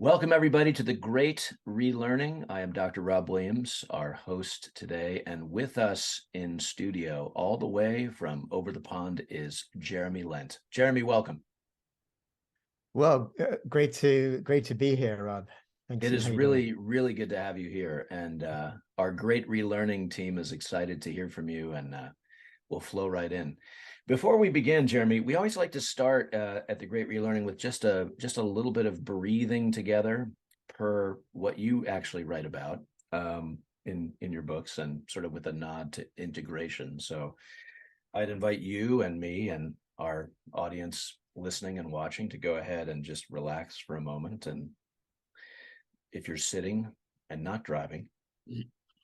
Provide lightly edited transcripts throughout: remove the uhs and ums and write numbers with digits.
Welcome, everybody, to the Great Relearning. I am Dr. Rob Williams, our host today, and with us in studio, all the way from over the pond, is Jeremy Lent. Jeremy, welcome. Well, great to be here, Rob. Thanks. It is How you really, doing? really good to have you here, and our Great Relearning team is excited to hear from you, and we'll flow right in. Before we begin, Jeremy, we always like to start at the Great Relearning with just a little bit of breathing together per what you actually write about in your books, and sort of with a nod to integration. So I'd invite you and me and our audience listening and watching to go ahead and just relax for a moment. And if you're sitting and not driving,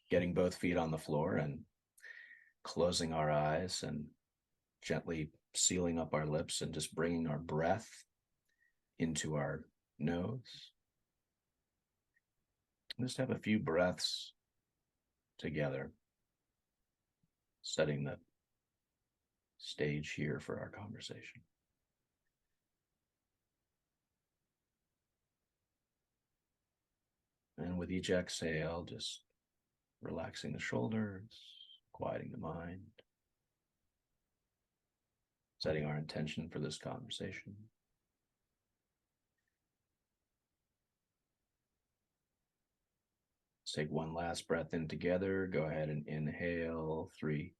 getting both feet on the floor and closing our eyes and gently sealing up our lips and just bringing our breath into our nose. Just have a few breaths together, setting the stage here for our conversation. And with each exhale, just relaxing the shoulders, quieting the mind, setting our intention for this conversation. Let's take one last breath in together. Go ahead and inhale, 3,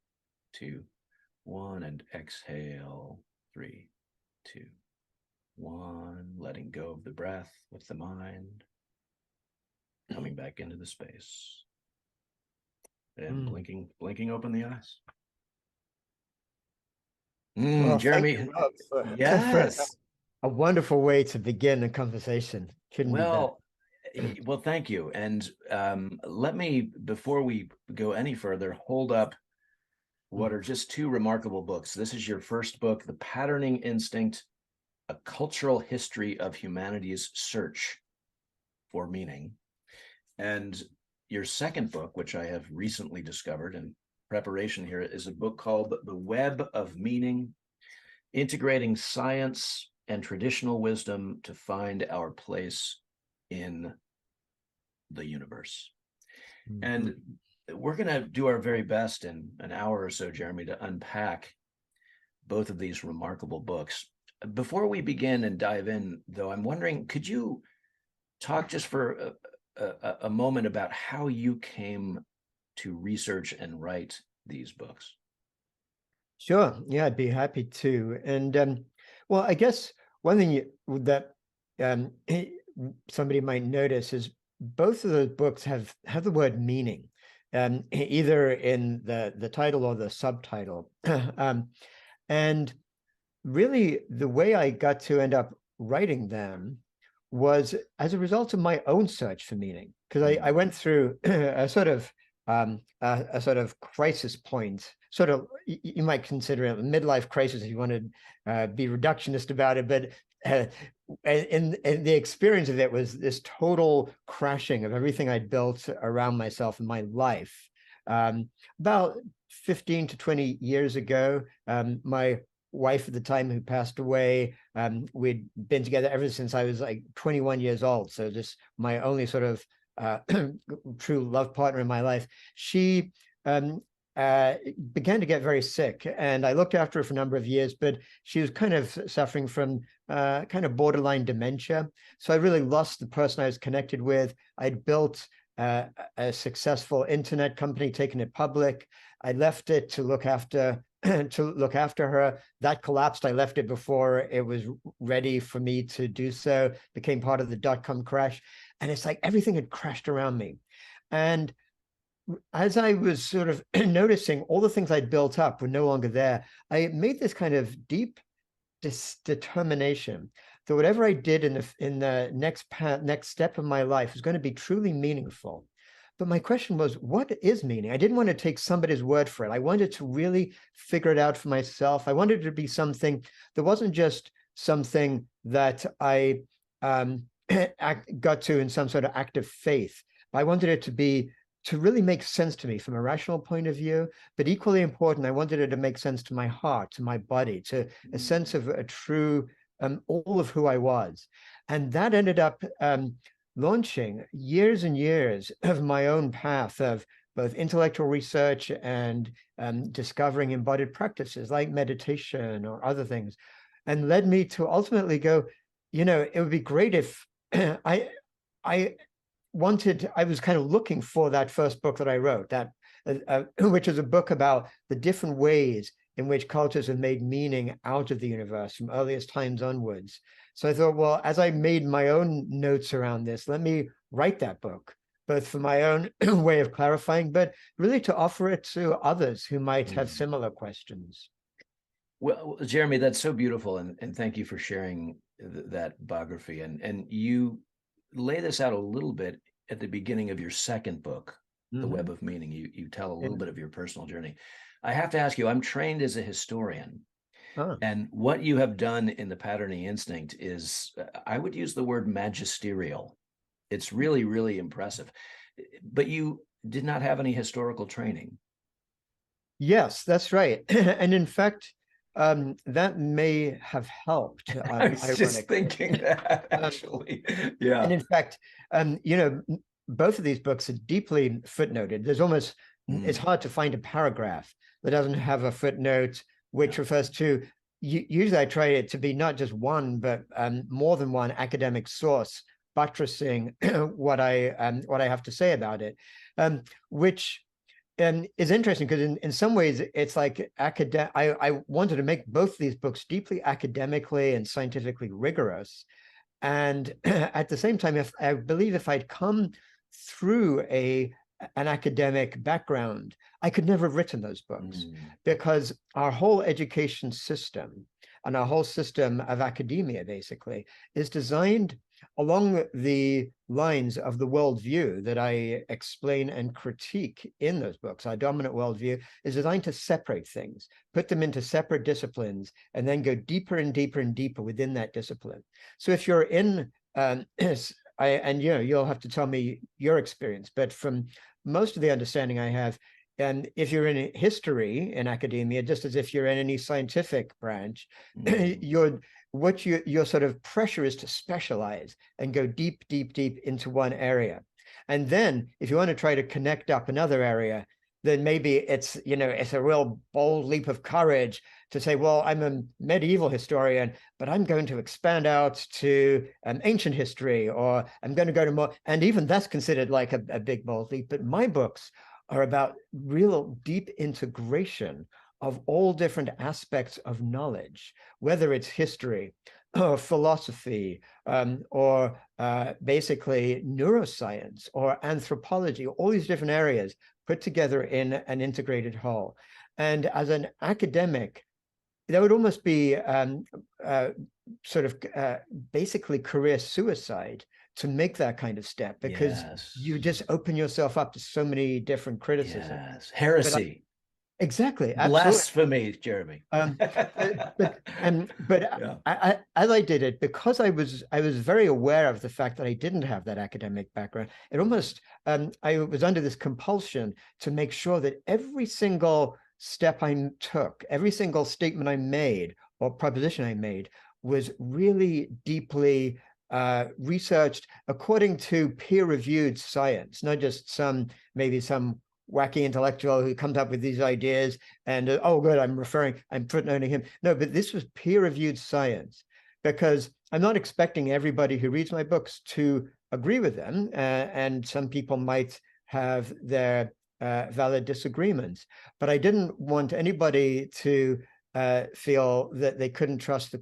2, 1, and exhale, 3, 2, 1. Letting go of the breath with the mind, coming back into the space, and blinking open the eyes. Well, Jeremy, thank you, Rob, for yes. a wonderful way to begin a conversation. Couldn't be better. Well, thank you. And let me, before we go any further, hold up what are just two remarkable books. This is your first book, The Patterning Instinct, A Cultural History of Humanity's Search for Meaning. And your second book, which I have recently discovered in preparation here, is a book called The Web of Meaning, Integrating Science and Traditional Wisdom to Find Our Place in the Universe. And we're going to do our very best in an hour or so, Jeremy, to unpack both of these remarkable books. Before we begin and dive in, though, I'm wondering, could you talk just for a moment about how you came to research and write these books? Sure. Yeah, I'd be happy to. And well, I guess one thing that somebody might notice is both of those books have the word meaning, either in the title or the subtitle. And really, the way I got to end up writing them was as a result of my own search for meaning, because I went through a sort of crisis point, sort of, you might consider it a midlife crisis if you want to be reductionist about it, but and the experience of it was this total crashing of everything I'd built around myself in my life. About 15 to 20 years ago, my wife at the time, who passed away, we'd been together ever since I was like 21 years old. So just my only sort of true love partner in my life. She began to get very sick, and I looked after her for a number of years, but she was kind of suffering from kind of borderline dementia. So I really lost the person I was connected with. I'd built a successful internet company, taken it public. I left it to look after her. That collapsed. I left it before it was ready for me to do so. Became part of the dot-com crash. And it's like everything had crashed around me. And as I was sort of noticing all the things I'd built up were no longer there, I made this kind of deep determination that whatever I did in the next step of my life was going to be truly meaningful. But my question was, what is meaning? I didn't want to take somebody's word for it. I wanted to really figure it out for myself. I wanted it to be something that wasn't just something that I got to in some sort of act of faith. I wanted it to really make sense to me from a rational point of view, but equally important, I wanted it to make sense to my heart, to my body, to a sense of a true all of who I was. And that ended up launching years and years of my own path of both intellectual research and discovering embodied practices like meditation or other things, and led me to ultimately go, it would be great if I was kind of looking for that first book that I wrote, that which is a book about the different ways in which cultures have made meaning out of the universe from earliest times onwards. So I thought, well, as I made my own notes around this, let me write that book, both for my own way of clarifying, but really to offer it to others who might have similar questions. Well, Jeremy, that's so beautiful. And thank you for sharing that biography. And you lay this out a little bit at the beginning of your second book, The Web of Meaning. You tell a little bit of your personal journey. I have to ask you, I'm trained as a historian. And what you have done in the patterning instinct is, I would use the word magisterial. It's really, really impressive. But you did not have any historical training. Yes, that's right. And in fact, that may have helped. I was just thinking that, actually. Yeah. And in fact, both of these books are deeply footnoted. There's almost, it's hard to find a paragraph that doesn't have a footnote, which refers to, usually I try it to be not just one, but more than one academic source buttressing what I have to say about it, which is interesting because in some ways it's like I wanted to make both these books deeply academically and scientifically rigorous. And at the same time, I believe if I'd come through an academic background, I could never have written those books, because our whole education system and our whole system of academia basically is designed along the lines of the worldview that I explain and critique in those books. Our dominant worldview is designed to separate things, put them into separate disciplines, and then go deeper and deeper and deeper within that discipline. So if you're in, you'll have to tell me your experience, but from most of the understanding I have, and if you're in history in academia, just as if you're in any scientific branch, your sort of pressure is to specialize and go deep, deep, deep into one area. And then if you want to try to connect up another area, then maybe it's a real bold leap of courage to say, well, I'm a medieval historian, but I'm going to expand out to ancient history, or I'm going to go to more, and even that's considered like a big bold leap. But my books are about real deep integration of all different aspects of knowledge, whether it's history or philosophy, or basically neuroscience or anthropology, all these different areas put together in an integrated whole. And as an academic, that would almost be basically career suicide to make that kind of step, because you just open yourself up to so many different criticisms. Heresy. Exactly. Blasphemy, Jeremy. But as I did it, because I was very aware of the fact that I didn't have that academic background, it almost, I was under this compulsion to make sure that every single step I took, every single statement I made or proposition I made was really deeply researched according to peer-reviewed science, not just maybe some wacky intellectual who comes up with these ideas and oh good, I'm footnoting him. No, but this was peer-reviewed science, because I'm not expecting everybody who reads my books to agree with them, and some people might have their valid disagreements, but I didn't want anybody to feel that they couldn't trust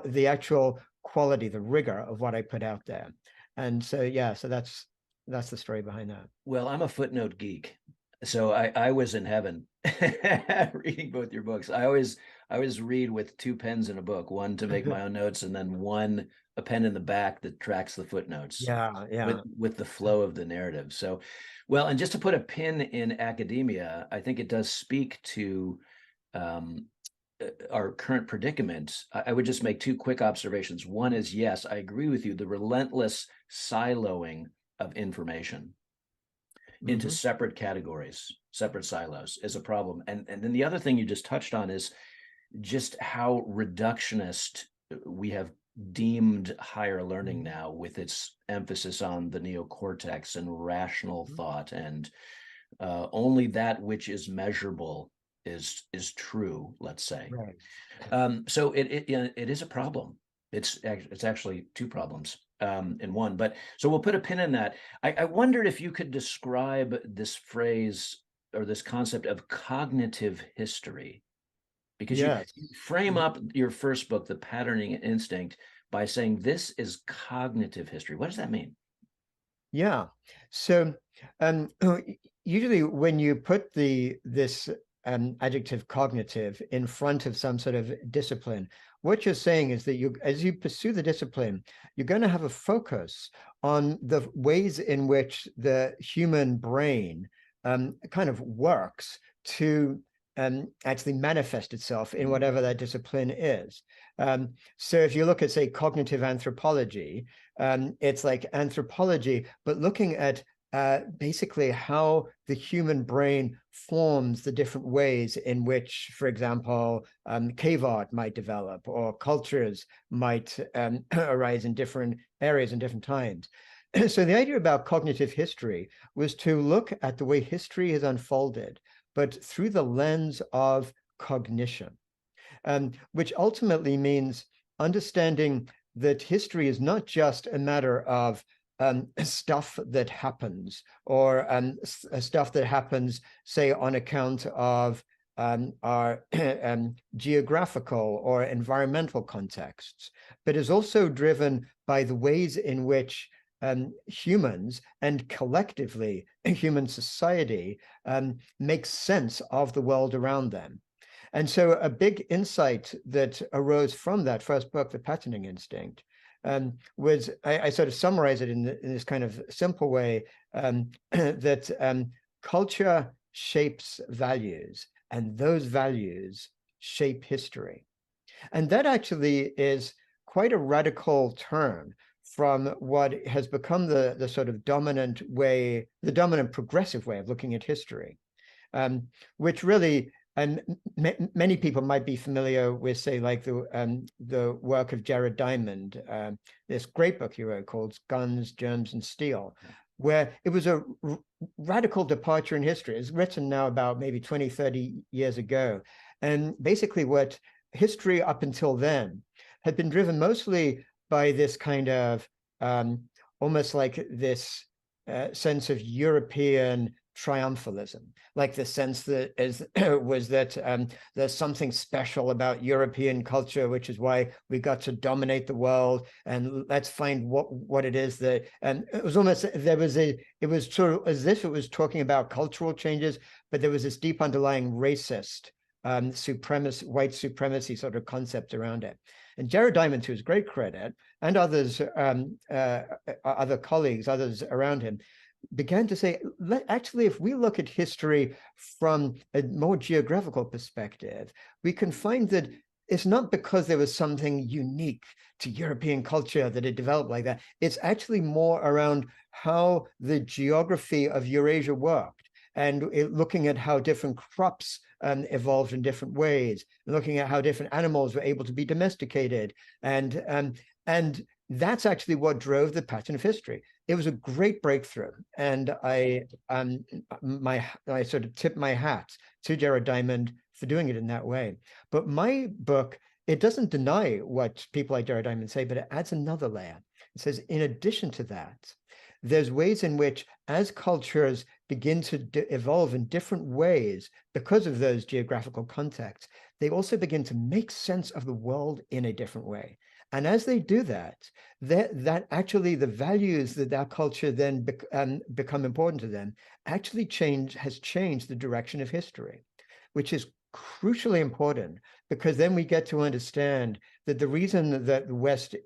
the actual quality, the rigor of what I put out there. And so so that's the story behind that. Well, I'm a footnote geek. So I was in heaven reading both your books. I always read with two pens in a book, one to make my own notes, and then a pen in the back that tracks the footnotes. With the flow of the narrative. So, well, and just to put a pin in academia, I think it does speak to our current predicament. I would just make two quick observations. One is, yes, I agree with you. The relentless siloing of information into separate categories, separate silos, is a problem. And then the other thing you just touched on is just how reductionist we have deemed higher learning now, with its emphasis on the neocortex and rational thought, and only that which is measurable is true, let's say. Right. So it is a problem. It's actually two problems in one. But so we'll put a pin in that. I wondered if you could describe this phrase or this concept of cognitive history, because you Yes. frame up your first book, The Patterning Instinct, by saying this is cognitive history. What does that mean? Yeah. So um, usually when you put this adjective cognitive in front of some sort of discipline, what you're saying is that as you pursue the discipline, you're going to have a focus on the ways in which the human brain kind of works to actually manifest itself in whatever that discipline is. So if you look at, say, cognitive anthropology, it's like anthropology, but looking at basically how the human brain forms the different ways in which, for example, cave art might develop, or cultures might arise in different areas and different times. So the idea about cognitive history was to look at the way history has unfolded, but through the lens of cognition, which ultimately means understanding that history is not just a matter of stuff that happens, or stuff that happens, say, on account of our geographical or environmental contexts, but is also driven by the ways in which humans, and collectively human society, makes sense of the world around them. And so a big insight that arose from that first book, The Patterning Instinct, was, I sort of summarize it in this kind of simple way, that culture shapes values, and those values shape history. And that actually is quite a radical turn from what has become the sort of dominant way, the dominant progressive way of looking at history, which really, and many people might be familiar with, say, like the work of Jared Diamond, this great book he wrote called Guns, Germs, and Steel, where it was a radical departure in history. It's written now about maybe 20, 30 years ago. And basically what history up until then had been driven mostly by this kind of almost like this sense of European triumphalism, like the sense that was that there's something special about European culture, which is why we got to dominate the world, and let's find what it is that. And it was almost, it was sort of as if it was talking about cultural changes, but there was this deep underlying racist white supremacy sort of concept around it. And Jared Diamond, to his great credit, and others, other colleagues, others around him, began to say, actually, if we look at history from a more geographical perspective, we can find that it's not because there was something unique to European culture that it developed like that. It's actually more around how the geography of Eurasia worked, and looking at how different crops evolved in different ways, looking at how different animals were able to be domesticated, and that's actually what drove the pattern of history. It was a great breakthrough, and I sort of tip my hat to Jared Diamond for doing it in that way. But my book, it doesn't deny what people like Jared Diamond say, but it adds another layer. It says, in addition to that, there's ways in which, as cultures begin to evolve in different ways because of those geographical contexts, they also begin to make sense of the world in a different way. And as they do that, that actually the values that culture then become important to them actually has changed the direction of history, which is crucially important, because then we get to understand that the reason that the West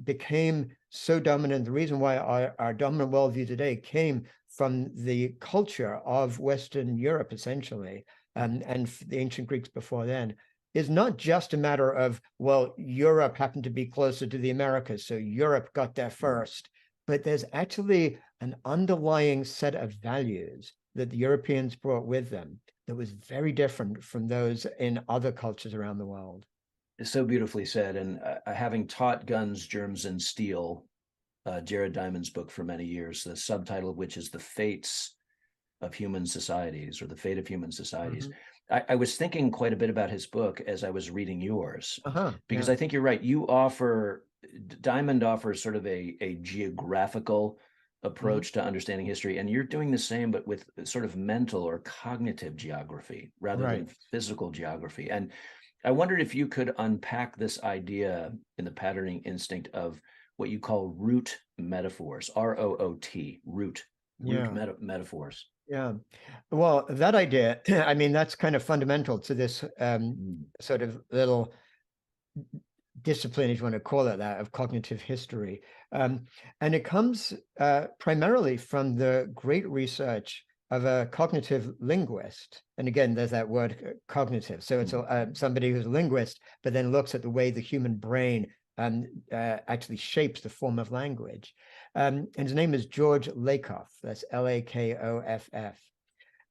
became so dominant, the reason why our dominant worldview today came from the culture of Western Europe, essentially, and the ancient Greeks before then, is not just a matter of, well, Europe happened to be closer to the Americas, so Europe got there first, but there's actually an underlying set of values that the Europeans brought with them that was very different from those in other cultures around the world. So beautifully said. And having taught Guns, Germs, and Steel, Jared Diamond's book for many years, the subtitle of which is The Fates of Human Societies, or The Fate of Human Societies. Mhm. I was thinking quite a bit about his book as I was reading yours, because Yeah. I think you're right. Diamond offers sort of a geographical Mhm. approach to understanding history, and you're doing the same, but with sort of mental or cognitive geography rather than Right. physical geography. And I wondered if you could unpack this idea in the patterning instinct of what you call root metaphors, ROOT, root Yeah. metaphors. Yeah. Well, that idea, I mean, that's kind of fundamental to this Mm. sort of little discipline, if you want to call it that, of cognitive history. Um, and it comes primarily from the great research of a cognitive linguist. And again, there's that word cognitive. So it's somebody who's a linguist, but then looks at the way the human brain actually shapes the form of language. And his name is George Lakoff. That's Lakoff.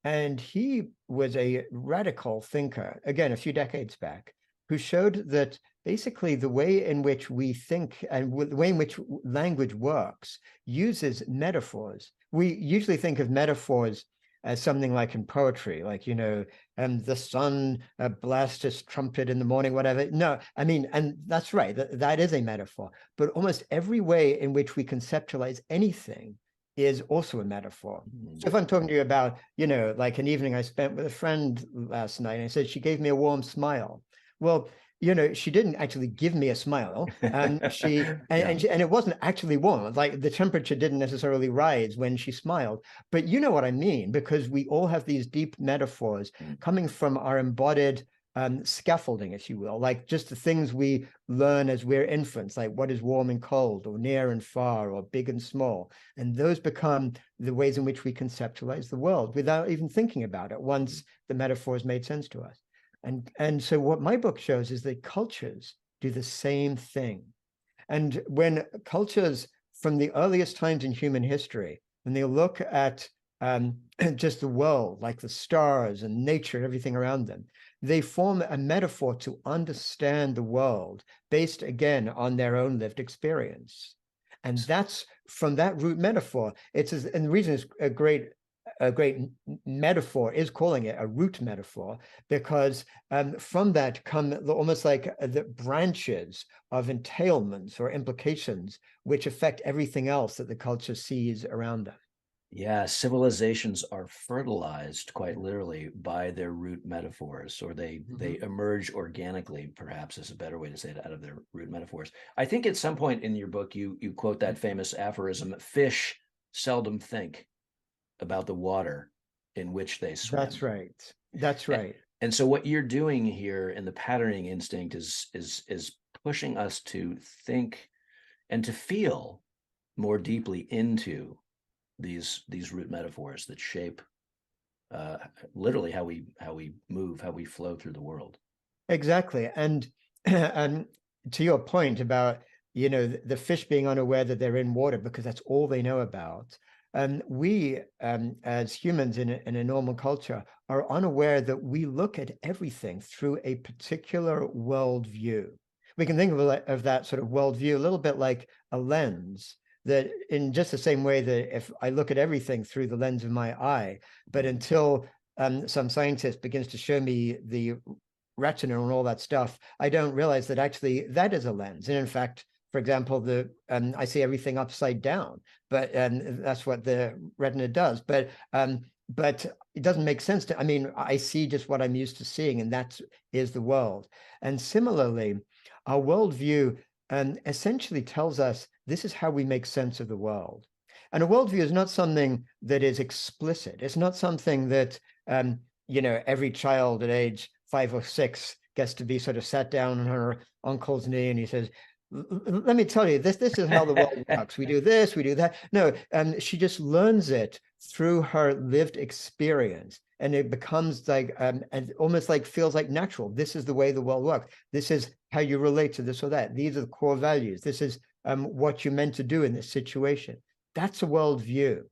And he was a radical thinker, again, a few decades back, who showed that basically the way in which we think and the way in which language works uses metaphors. We usually think of metaphors as something like in poetry, like, the sun blasts his trumpet in the morning, whatever. No, I mean, and that's right, that is a metaphor. But almost every way in which we conceptualize anything is also a metaphor. So if I'm talking to you about, like an evening I spent with a friend last night, and I said she gave me a warm smile. Well, she didn't actually give me a smile. And it wasn't actually warm. Like the temperature didn't necessarily rise when she smiled. But you know what I mean, because we all have these deep metaphors coming from our embodied scaffolding, if you will, like just the things we learn as we're infants, like what is warm and cold, or near and far, or big and small. And those become the ways in which we conceptualize the world without even thinking about it once the metaphors made sense to us. And so what my book shows is that cultures do the same thing. And when cultures from the earliest times in human history, when they look at just the world, like the stars and nature and everything around them, they form a metaphor to understand the world based, again, on their own lived experience. And that's from that root metaphor. And the reason it's a great metaphor is calling it a root metaphor, because from that come almost like the branches of entailments or implications which affect everything else that the culture sees around them. Yeah, civilizations are fertilized quite literally by their root metaphors, or they emerge organically, perhaps is a better way to say it, out of their root metaphors. I think at some point in your book you quote that famous aphorism, fish seldom think about the water in which they That's swim. right. That's right. And so what you're doing here in the patterning instinct is pushing us to think and to feel more deeply into these root metaphors that shape literally how we move, how we flow through the world. Exactly. And and to your point about, the fish being unaware that they're in water because that's all they know about. We, as humans in a normal culture, are unaware that we look at everything through a particular worldview. We can think of that sort of worldview a little bit like a lens, that in just the same way that if I look at everything through the lens of my eye, but until some scientist begins to show me the retina and all that stuff, I don't realize that actually that is a lens. And in fact, for example, I see everything upside down, but that's what the retina does. But it doesn't make sense to. I mean, I see just what I'm used to seeing, and that is the world. And similarly, our worldview essentially tells us this is how we make sense of the world. And a worldview is not something that is explicit. It's not something that every child at age 5 or 6 gets to be sort of sat down on her uncle's knee, and he says, let me tell you, this is how the world works. We do this, we do that. No, she just learns it through her lived experience, and it becomes like and almost like feels like natural. This is the way the world works. This is how you relate to this or that. These are the core values. This is what you're meant to do in this situation. That's a worldview.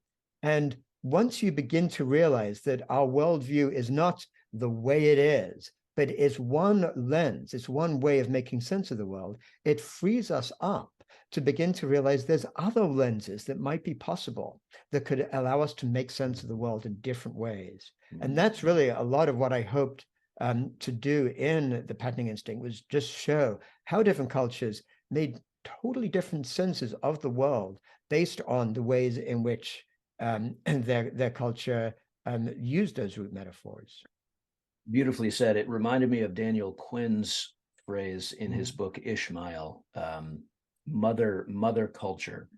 And once you begin to realize that our worldview is not the way it is, but it's one lens, it's one way of making sense of the world. It frees us up to begin to realize there's other lenses that might be possible that could allow us to make sense of the world in different ways. And that's really a lot of what I hoped to do in the patterning instinct, was just show how different cultures made totally different senses of the world based on the ways in which their culture used those root metaphors. Beautifully said. It reminded me of Daniel Quinn's phrase in his book Ishmael, mother culture.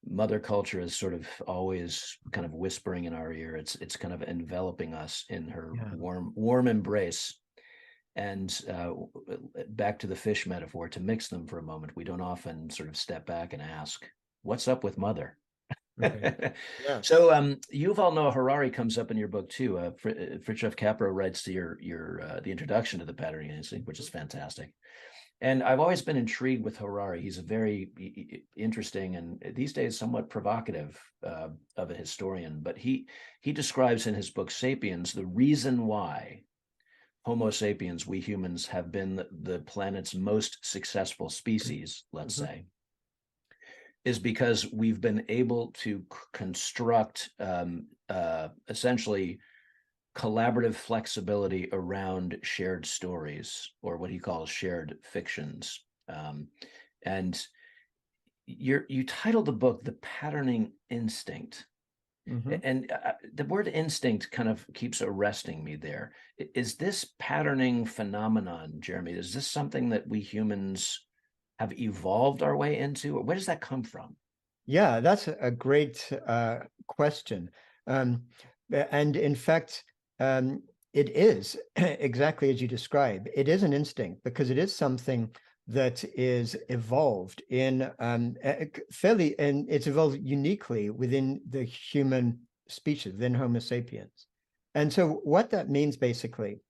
Mother culture is sort of always kind of whispering in our ear. It's kind of enveloping us in her warm embrace. And back to the fish metaphor, to mix them for a moment, we don't often sort of step back and ask, what's up with mother? Right. Yeah. So Yuval Noah Harari comes up in your book too. Fritjof Capra writes to your the introduction to the patterning instinct, which is fantastic. And I've always been intrigued with Harari. He's a very interesting and these days somewhat provocative of a historian. But he describes in his book *Sapiens* the reason why Homo sapiens, we humans, have been the planet's most successful species, let's say, is because we've been able to construct essentially collaborative flexibility around shared stories, or what he calls shared fictions. And you titled the book "The Patterning Instinct." And the word instinct kind of keeps arresting me there. Is this patterning phenomenon, Jeremy, is this something that we humans have evolved our way into? Or where does that come from? Yeah, that's a great question. And in fact, it is exactly as you describe. It is an instinct because it is something that is evolved in and it's evolved uniquely within the human species, within Homo sapiens. And so what that means basically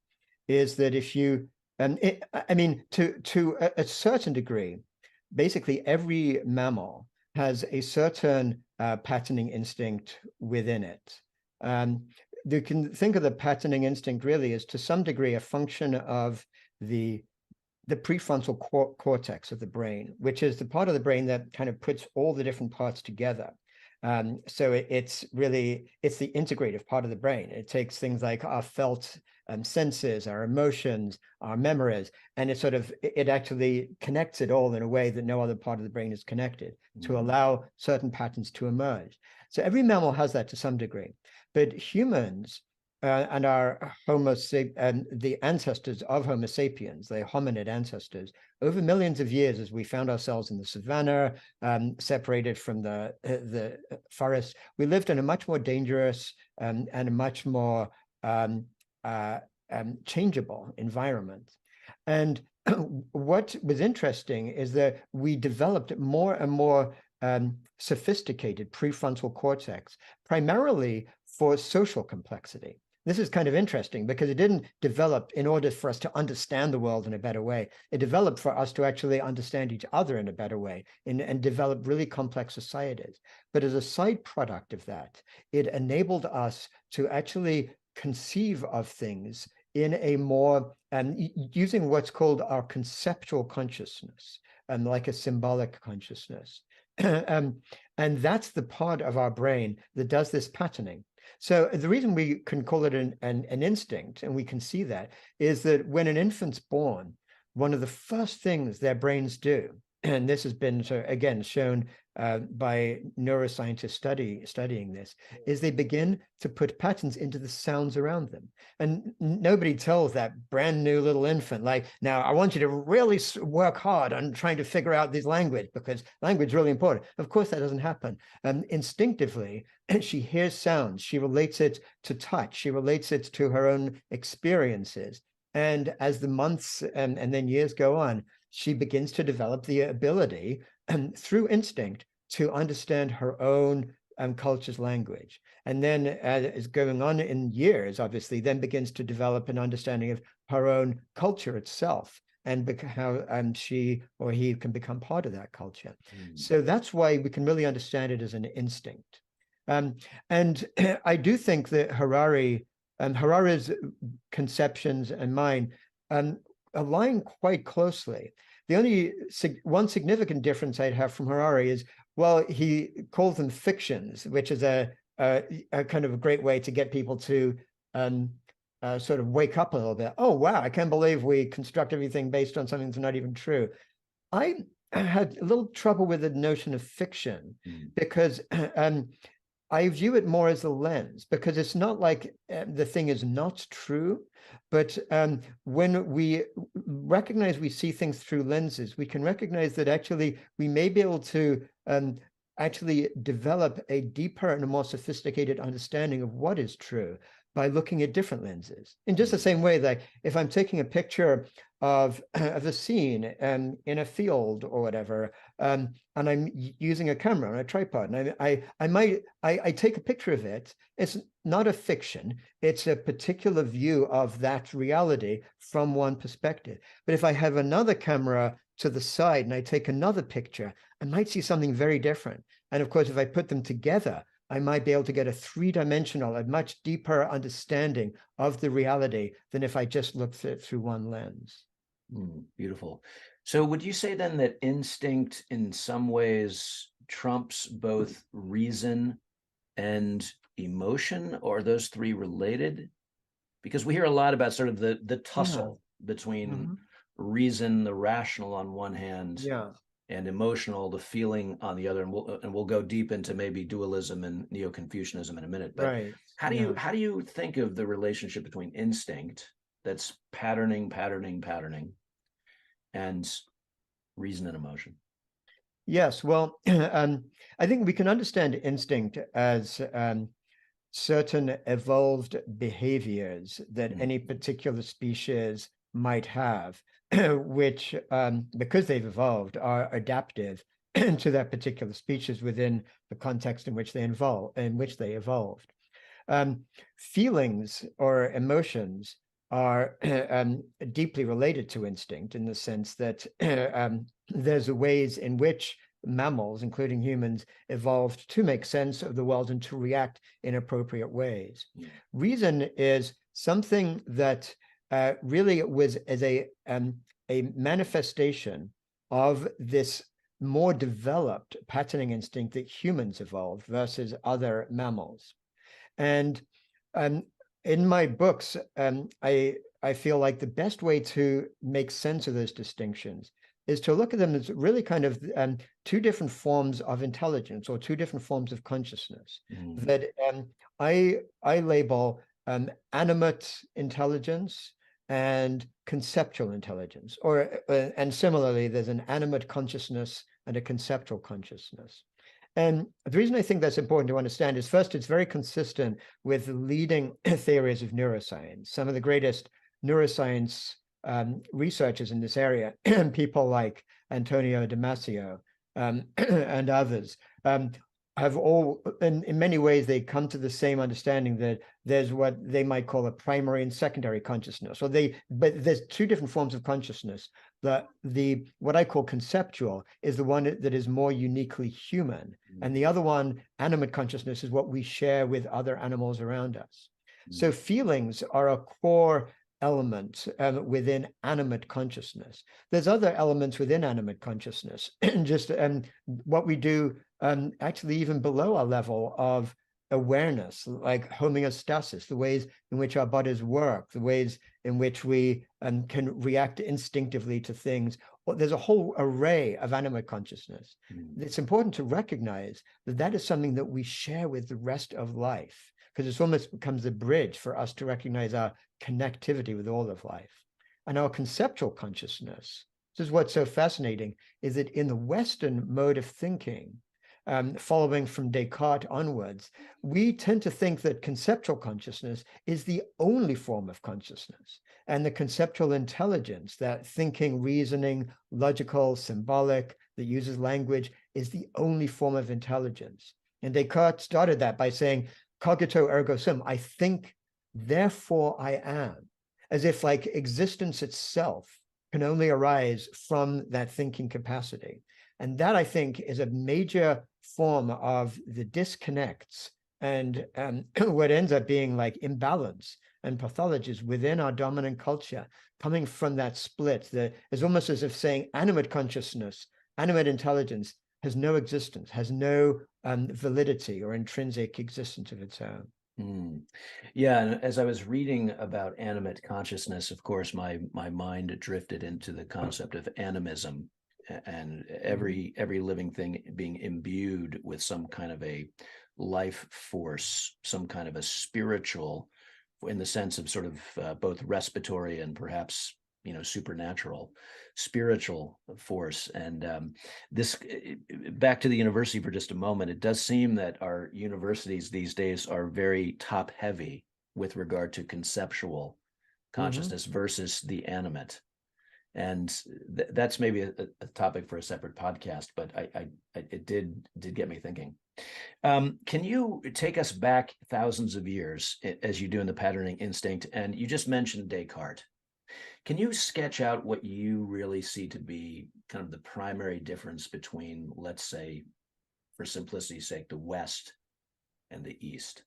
is that if you, to a certain degree, basically every mammal has a certain patterning instinct within it. You can think of the patterning instinct really as to some degree a function of the prefrontal cortex of the brain, which is the part of the brain that kind of puts all the different parts together. So it's the integrative part of the brain. It takes things like our felt senses, our emotions, our memories, and it actually connects it all in a way that no other part of the brain is connected to allow certain patterns to emerge. So every mammal has that to some degree, but humans and our the ancestors of Homo sapiens, the hominid ancestors, over millions of years, as we found ourselves in the savannah, separated from the forest, we lived in a much more dangerous and a much more changeable environment. And what was interesting is that we developed more and more sophisticated prefrontal cortex, primarily for social complexity. This is kind of interesting because it didn't develop in order for us to understand the world in a better way. It developed for us to actually understand each other in a better way and develop really complex societies. But as a side product of that, it enabled us to actually conceive of things in a more, using what's called our conceptual consciousness, like a symbolic consciousness. And that's the part of our brain that does this patterning. So the reason we can call it an instinct, and we can see that, is that when an infant's born, one of the first things their brains do, and this has been, again, shown by neuroscientists studying this, is they begin to put patterns into the sounds around them. And nobody tells that brand new little infant, like, now I want you to really work hard on trying to figure out this language, because language is really important. Of course, that doesn't happen. Instinctively, she hears sounds, she relates it to touch, she relates it to her own experiences. And as the months and then years go on, she begins to develop the ability through instinct to understand her own culture's language. And then as going on in years, obviously, then begins to develop an understanding of her own culture itself and how she or he can become part of that culture. So that's why we can really understand it as an instinct. And I do think that Harari's conceptions and mine align quite closely. The only one significant difference I'd have from Harari is, well, he calls them fictions, which is a kind of a great way to get people to sort of wake up a little bit. Oh, wow, I can't believe we construct everything based on something that's not even true. I had a little trouble with the notion of fiction because I view it more as a lens, because it's not like the thing is not true, but when we recognize we see things through lenses, we can recognize that actually we may be able to actually develop a deeper and a more sophisticated understanding of what is true by looking at different lenses. In just the same way that if I'm taking a picture of a scene in a field or whatever, and I'm using a camera on a tripod, and I take a picture of it. It's not a fiction. It's a particular view of that reality from one perspective. But if I have another camera to the side and I take another picture, I might see something very different. And of course, if I put them together, I might be able to get a three-dimensional, a much deeper understanding of the reality than if I just looked at it through one lens. Beautiful. So would you say then that instinct in some ways trumps both reason and emotion, or are those three related? Because we hear a lot about sort of the tussle between reason, the rational on one hand, and emotional, the feeling on the other, and we'll go deep into maybe dualism and Neo-Confucianism in a minute. But how do you think of the relationship between instinct, that's patterning, and reason and emotion? Yes, well, I think we can understand instinct as certain evolved behaviors that any particular species might have, which, because they've evolved, are adaptive to that particular species within the context in which they evolved. Feelings or emotions are deeply related to instinct, in the sense that there's ways in which mammals, including humans, evolved to make sense of the world and to react in appropriate ways. Reason is something that really was as a manifestation of this more developed patterning instinct that humans evolved versus other mammals. And in my books, I feel like the best way to make sense of those distinctions is to look at them as really kind of two different forms of intelligence, or two different forms of consciousness that I label animate intelligence and conceptual intelligence, and similarly, there's an animate consciousness and a conceptual consciousness. And the reason I think that's important to understand is, first, it's very consistent with the leading theories of neuroscience. Some of the greatest neuroscience researchers in this area, people like Antonio Damasio and others, have all, in many ways, they come to the same understanding that there's what they might call a primary and secondary consciousness. But there's two different forms of consciousness. What I call conceptual is the one that is more uniquely human, and the other one, animate consciousness, is what we share with other animals around us. So feelings are a core element within animate consciousness. There's other elements within animate consciousness, just what we do actually even below our level of awareness, like homeostasis, the ways in which our bodies work, the ways in which we can react instinctively to things. There's a whole array of animate consciousness. It's important to recognize that that is something that we share with the rest of life, because it almost becomes a bridge for us to recognize our connectivity with all of life. And our conceptual consciousness, this is what's so fascinating, is that in the Western mode of thinking, following from Descartes onwards, we tend to think that conceptual consciousness is the only form of consciousness. And the conceptual intelligence, that thinking, reasoning, logical, symbolic, that uses language, is the only form of intelligence. And Descartes started that by saying, cogito ergo sum, I think, therefore I am, as if like existence itself can only arise from that thinking capacity. And that, I think, is a major form of the disconnects and what ends up being like imbalance and pathologies within our dominant culture, coming from that split, that is almost as if saying animate consciousness, animate intelligence has no existence, has no validity or intrinsic existence of its own. Mm. Yeah, and as I was reading about animate consciousness, of course, my mind drifted into the concept of animism, and every living thing being imbued with some kind of a life force, some kind of a spiritual, in the sense of sort of both respiratory and perhaps supernatural, spiritual force. And this, back to the university for just a moment, it does seem that our universities these days are very top heavy with regard to conceptual consciousness versus the animate. And that's maybe a topic for a separate podcast, but it did get me thinking. Can you take us back thousands of years, as you do in the patterning instinct? And you just mentioned Descartes. Can you sketch out what you really see to be kind of the primary difference between, let's say, for simplicity's sake, the West and the East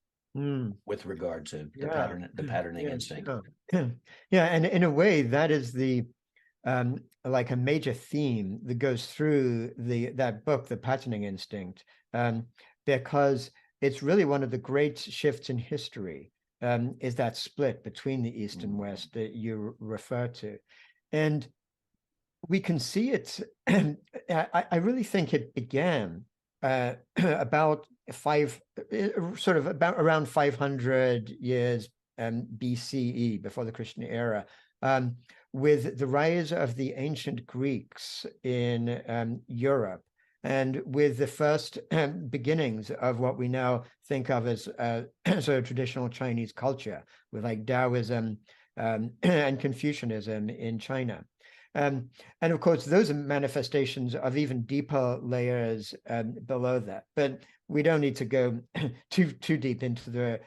with regard to the patterning instinct? Yeah, and in a way, that is the like a major theme that goes through that book, The Patterning Instinct, because it's really one of the great shifts in history, is that split between the East and West that you refer to. And we can see it, I really think it began about around 500 years BCE, before the Christian era, with the rise of the ancient Greeks in Europe, and with the first beginnings of what we now think of as sort of traditional Chinese culture, with like Daoism and Confucianism in China. And of course, those are manifestations of even deeper layers below that. But we don't need to go too deep into the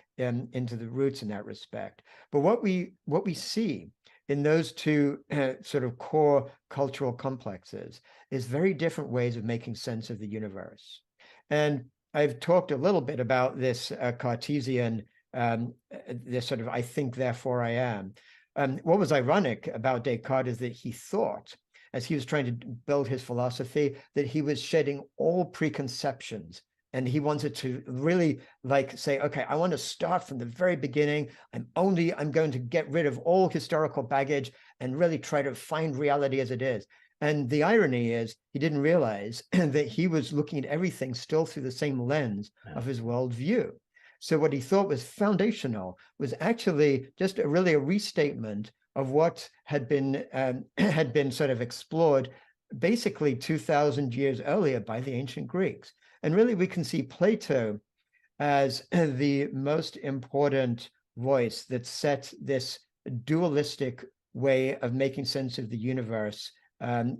roots in that respect. But what we see in those two sort of core cultural complexes is very different ways of making sense of the universe. And I've talked a little bit about this Cartesian, this sort of I think, therefore I am. What was ironic about Descartes is that he thought, as he was trying to build his philosophy, that he was shedding all preconceptions. And he wanted to really say, okay, I want to start from the very beginning. I'm going to get rid of all historical baggage and really try to find reality as it is. And the irony is he didn't realize that he was looking at everything still through the same lens of his worldview. So what he thought was foundational was actually just a restatement of what had been sort of explored basically 2,000 years earlier by the ancient Greeks. And really, we can see Plato as the most important voice that set this dualistic way of making sense of the universe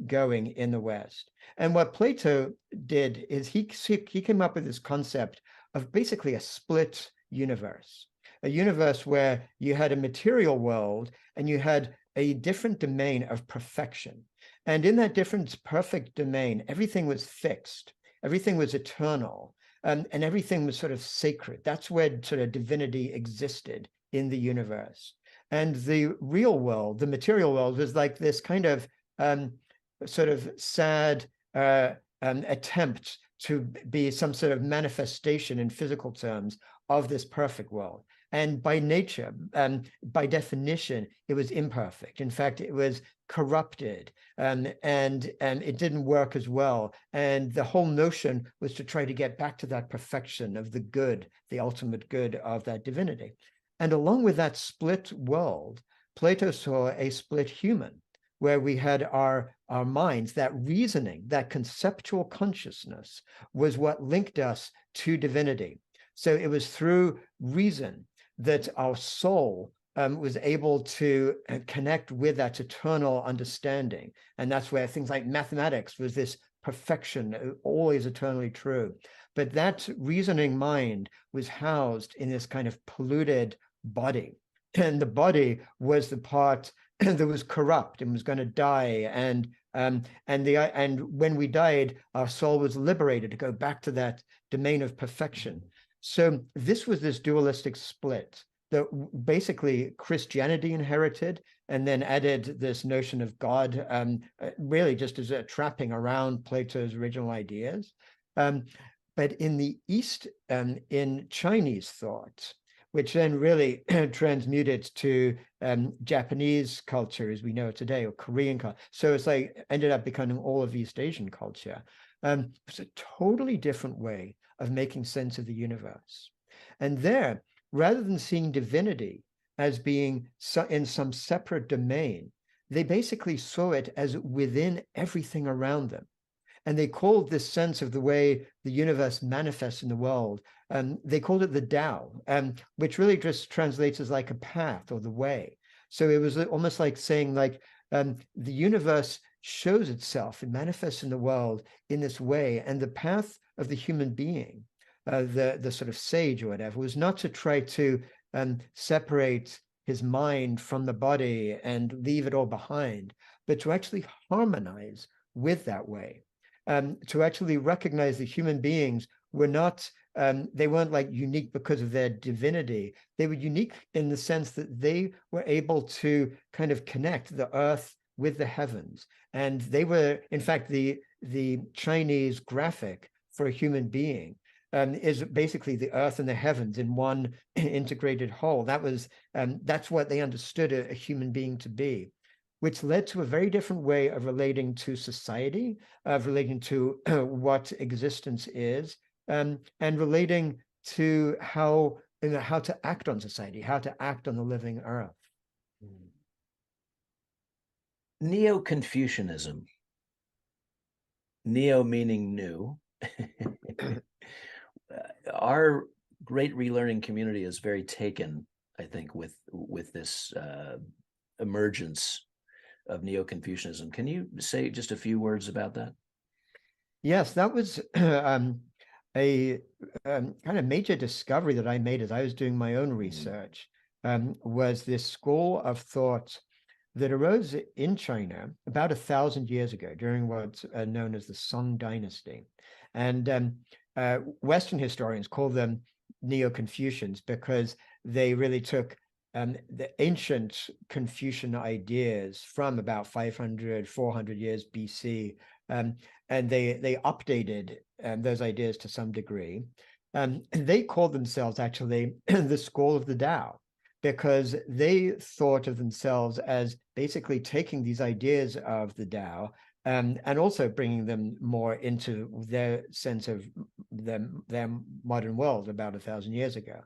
going in the West. And what Plato did is he came up with this concept of basically a split universe, a universe where you had a material world and you had a different domain of perfection. And in that different perfect domain, everything was fixed. Everything was eternal, and everything was sort of sacred. That's where sort of divinity existed in the universe. And the real world, the material world, was like this kind of sort of sad attempt to be some sort of manifestation in physical terms of this perfect world. And by nature, by definition, it was imperfect. In fact, it was corrupted, and it didn't work as well. And the whole notion was to try to get back to that perfection of the good, the ultimate good of that divinity. And along with that split world, Plato saw a split human, where we had our minds, that reasoning, that conceptual consciousness was what linked us to divinity. So it was through reason that our soul was able to connect with that eternal understanding. And that's where things like mathematics was this perfection, always eternally true. But that reasoning mind was housed in this kind of polluted body. And the body was the part that was corrupt and was going to die. And when we died, our soul was liberated to go back to that domain of perfection. So this was this dualistic split that basically Christianity inherited, and then added this notion of God, really just as a trapping around Plato's original ideas. But in the East, in Chinese thought, which then really transmuted to Japanese culture as we know it today, or Korean culture. So it's like ended up becoming all of East Asian culture. It's a totally different way of making sense of the universe. And there, rather than seeing divinity as being in some separate domain, they basically saw it as within everything around them. And they called this sense of the way the universe manifests in the world, they called it the Tao, which really just translates as like a path or the way. So it was almost like saying like the universe shows itself, it manifests in the world in this way. And the path of the human being, the sort of sage or whatever, was not to try to separate his mind from the body and leave it all behind, but to actually harmonize with that way. To actually recognize that human beings were not, they weren't like unique because of their divinity. They were unique in the sense that they were able to kind of connect the earth with the heavens. And they were, in fact, the Chinese graphic for a human being is basically the earth and the heavens in one integrated whole. That's what they understood a human being to be, which led to a very different way of relating to society, of relating to what existence is, and relating to how to act on society, how to act on the living earth. Neo-Confucianism. Neo meaning new. Our great relearning community is very taken, I think, with this emergence of Neo-Confucianism. Can you say just a few words about that? Yes, that was a kind of major discovery that I made as I was doing my own research, was this school of thought that arose in China about 1,000 years ago during what's known as the Song Dynasty. And Western historians call them Neo-Confucians because they really took the ancient Confucian ideas from about 500, 400 years BC, and they updated those ideas to some degree. They called themselves actually the School of the Tao, because they thought of themselves as basically taking these ideas of the Tao and also bringing them more into their sense of their modern world about 1,000 years ago.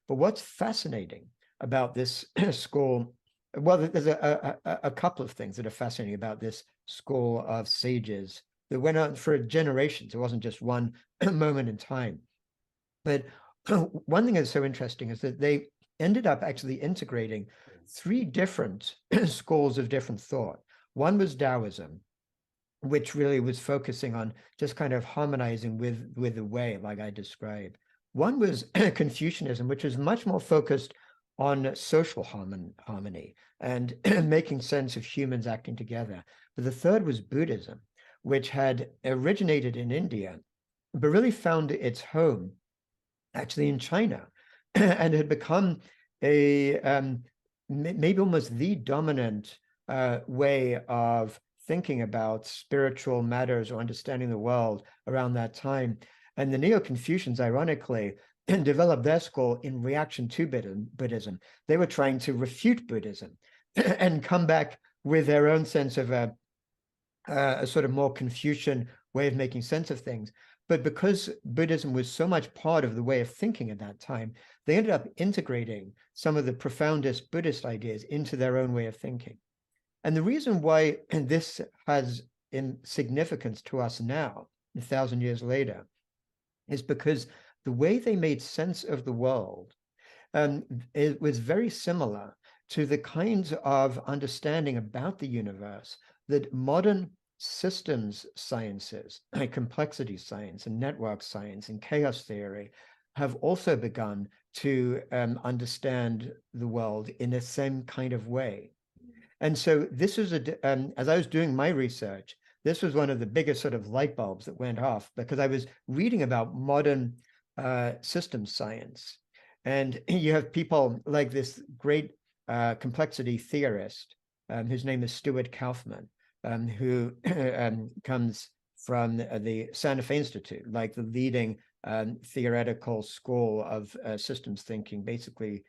But what's fascinating about this school, well, there's a couple of things that are fascinating about this school of sages that went on for generations. It wasn't just one moment in time. But one thing that's so interesting is that they ended up actually integrating 3 different schools of different thought. One was Daoism, which really was focusing on just kind of harmonizing with the way, like I described. One was Confucianism, which was much more focused on social harmony and making sense of humans acting together. But the third was Buddhism, which had originated in India, but really found its home actually in China and had become a maybe almost the dominant way of thinking about spiritual matters or understanding the world around that time. And the Neo-Confucians, ironically, developed their school in reaction to Buddhism. They were trying to refute Buddhism and come back with their own sense of a sort of more Confucian way of making sense of things. But because Buddhism was so much part of the way of thinking at that time, they ended up integrating some of the profoundest Buddhist ideas into their own way of thinking. And the reason why this has significance to us now, 1,000 years later, is because the way they made sense of the world it was very similar to the kinds of understanding about the universe that modern systems sciences, like complexity science and network science and chaos theory, have also begun to understand the world in the same kind of way. And so this is as I was doing my research, this was one of the biggest sort of light bulbs that went off, because I was reading about modern systems science And you have people like this great complexity theorist, whose name is Stuart Kauffman, who comes from the Santa Fe Institute, like the leading theoretical school of systems thinking, basically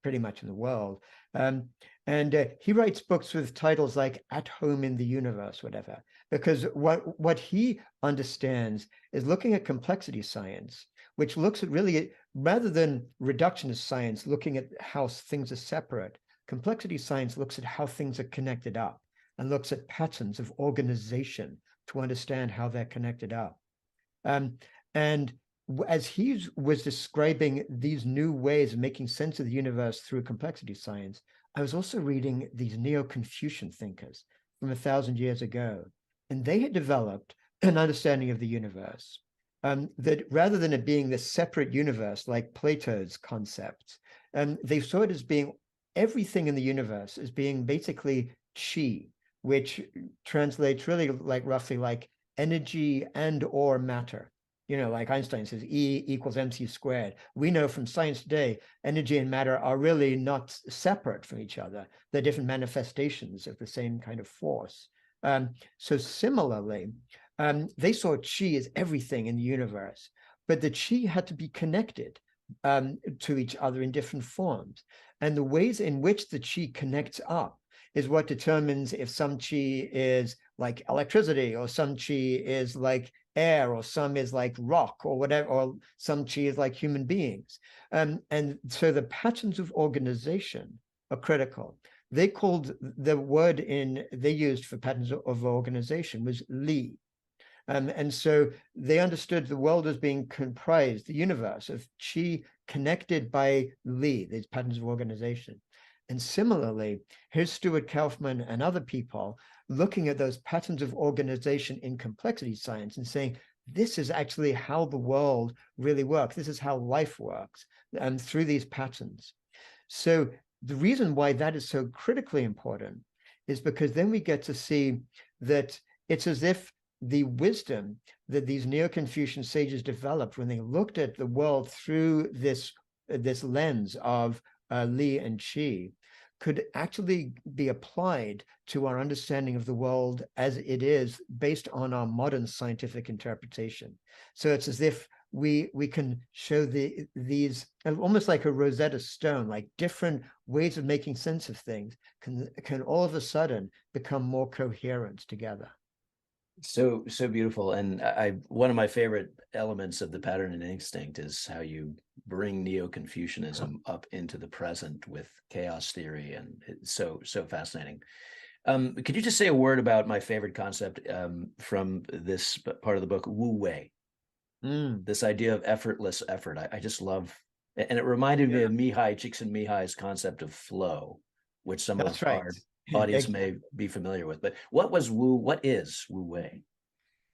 pretty much in the world. And he writes books with titles like At Home in the Universe, whatever, because what he understands is looking at complexity science, which looks at really, rather than reductionist science, looking at how things are separate. Complexity science looks at how things are connected up and looks at patterns of organization to understand how they're connected up. And as he was describing these new ways of making sense of the universe through complexity science, I was also reading these Neo-Confucian thinkers from 1,000 years ago, and they had developed an understanding of the universe that rather than it being this separate universe like Plato's concepts, they saw it as being everything in the universe as being basically chi, which translates really like roughly like energy and or matter. Like Einstein says, E equals mc squared. We know from science today, energy and matter are really not separate from each other. They're different manifestations of the same kind of force. So similarly, they saw chi as everything in the universe, but the chi had to be connected to each other in different forms. And the ways in which the chi connects up is what determines if some chi is like electricity, or some chi is like air, or some is like rock, or whatever, or some chi is like human beings. And so the patterns of organization are critical. They called the word they used for patterns of organization was Li. And so they understood the world as being comprised, the universe, of chi connected by Li, these patterns of organization. And similarly, here's Stuart Kauffman and other people looking at those patterns of organization in complexity science and saying, this is actually how the world really works. This is how life works, and through these patterns. So the reason why that is so critically important is because then we get to see that it's as if the wisdom that these Neo-Confucian sages developed when they looked at the world through this lens of Li and Qi could actually be applied to our understanding of the world as it is based on our modern scientific interpretation. So it's as if we can show these almost like a Rosetta Stone, like different ways of making sense of things can all of a sudden become more coherent together. So beautiful. And one of my favorite elements of the pattern and instinct is how you bring Neo-Confucianism up into the present with chaos theory, and it's so fascinating. Could you just say a word about my favorite concept from this part of the book, Wu Wei? This idea of effortless effort. I just love, and it reminded me of Csikszentmihalyi's concept of flow, which some of our audience may be familiar with. But what is Wu Wei?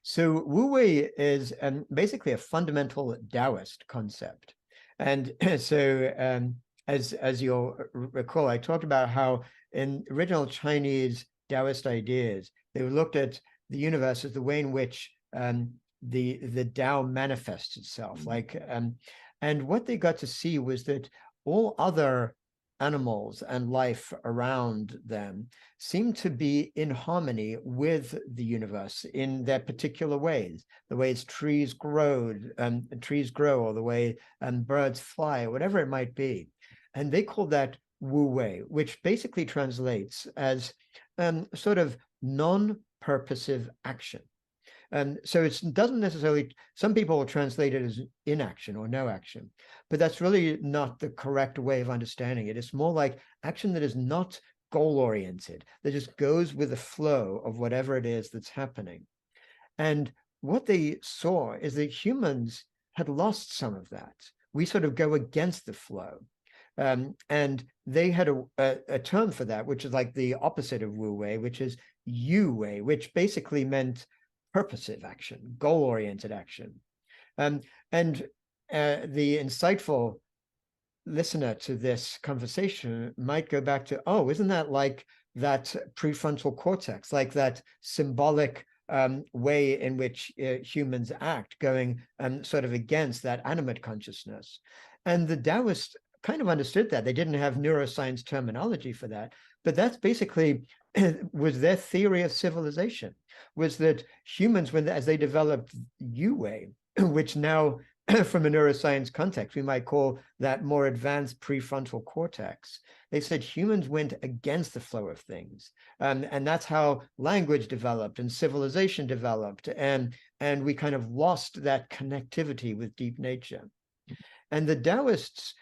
So Wu Wei is basically a fundamental Taoist concept. And so as you'll recall, I talked about how in original Chinese Taoist ideas, they looked at the universe as the way in which the Tao manifests itself. And what they got to see was that all other animals and life around them seem to be in harmony with the universe in their particular ways, the ways trees grow, or the way birds fly, or whatever it might be. And they call that Wu Wei, which basically translates as sort of non-purposive action. So it doesn't necessarily, some people will translate it as inaction or no action, but that's really not the correct way of understanding it. It's more like action that is not goal-oriented, that just goes with the flow of whatever it is that's happening. And what they saw is that humans had lost some of that. We sort of go against the flow. And they had a term for that, which is like the opposite of Wu Wei, which is Yu Wei, which basically meant purposive action, goal-oriented action. And the insightful listener to this conversation might go back to, oh, isn't that like that prefrontal cortex, like that symbolic way in which humans act, going sort of against that animate consciousness? And the Taoist kind of understood that. They didn't have neuroscience terminology for that, but that's basically was their theory of civilization, was that humans, as they developed Yu-Wei, which now from a neuroscience context, we might call that more advanced prefrontal cortex. They said humans went against the flow of things. And that's how language developed and civilization developed. And we kind of lost that connectivity with deep nature. And the Taoists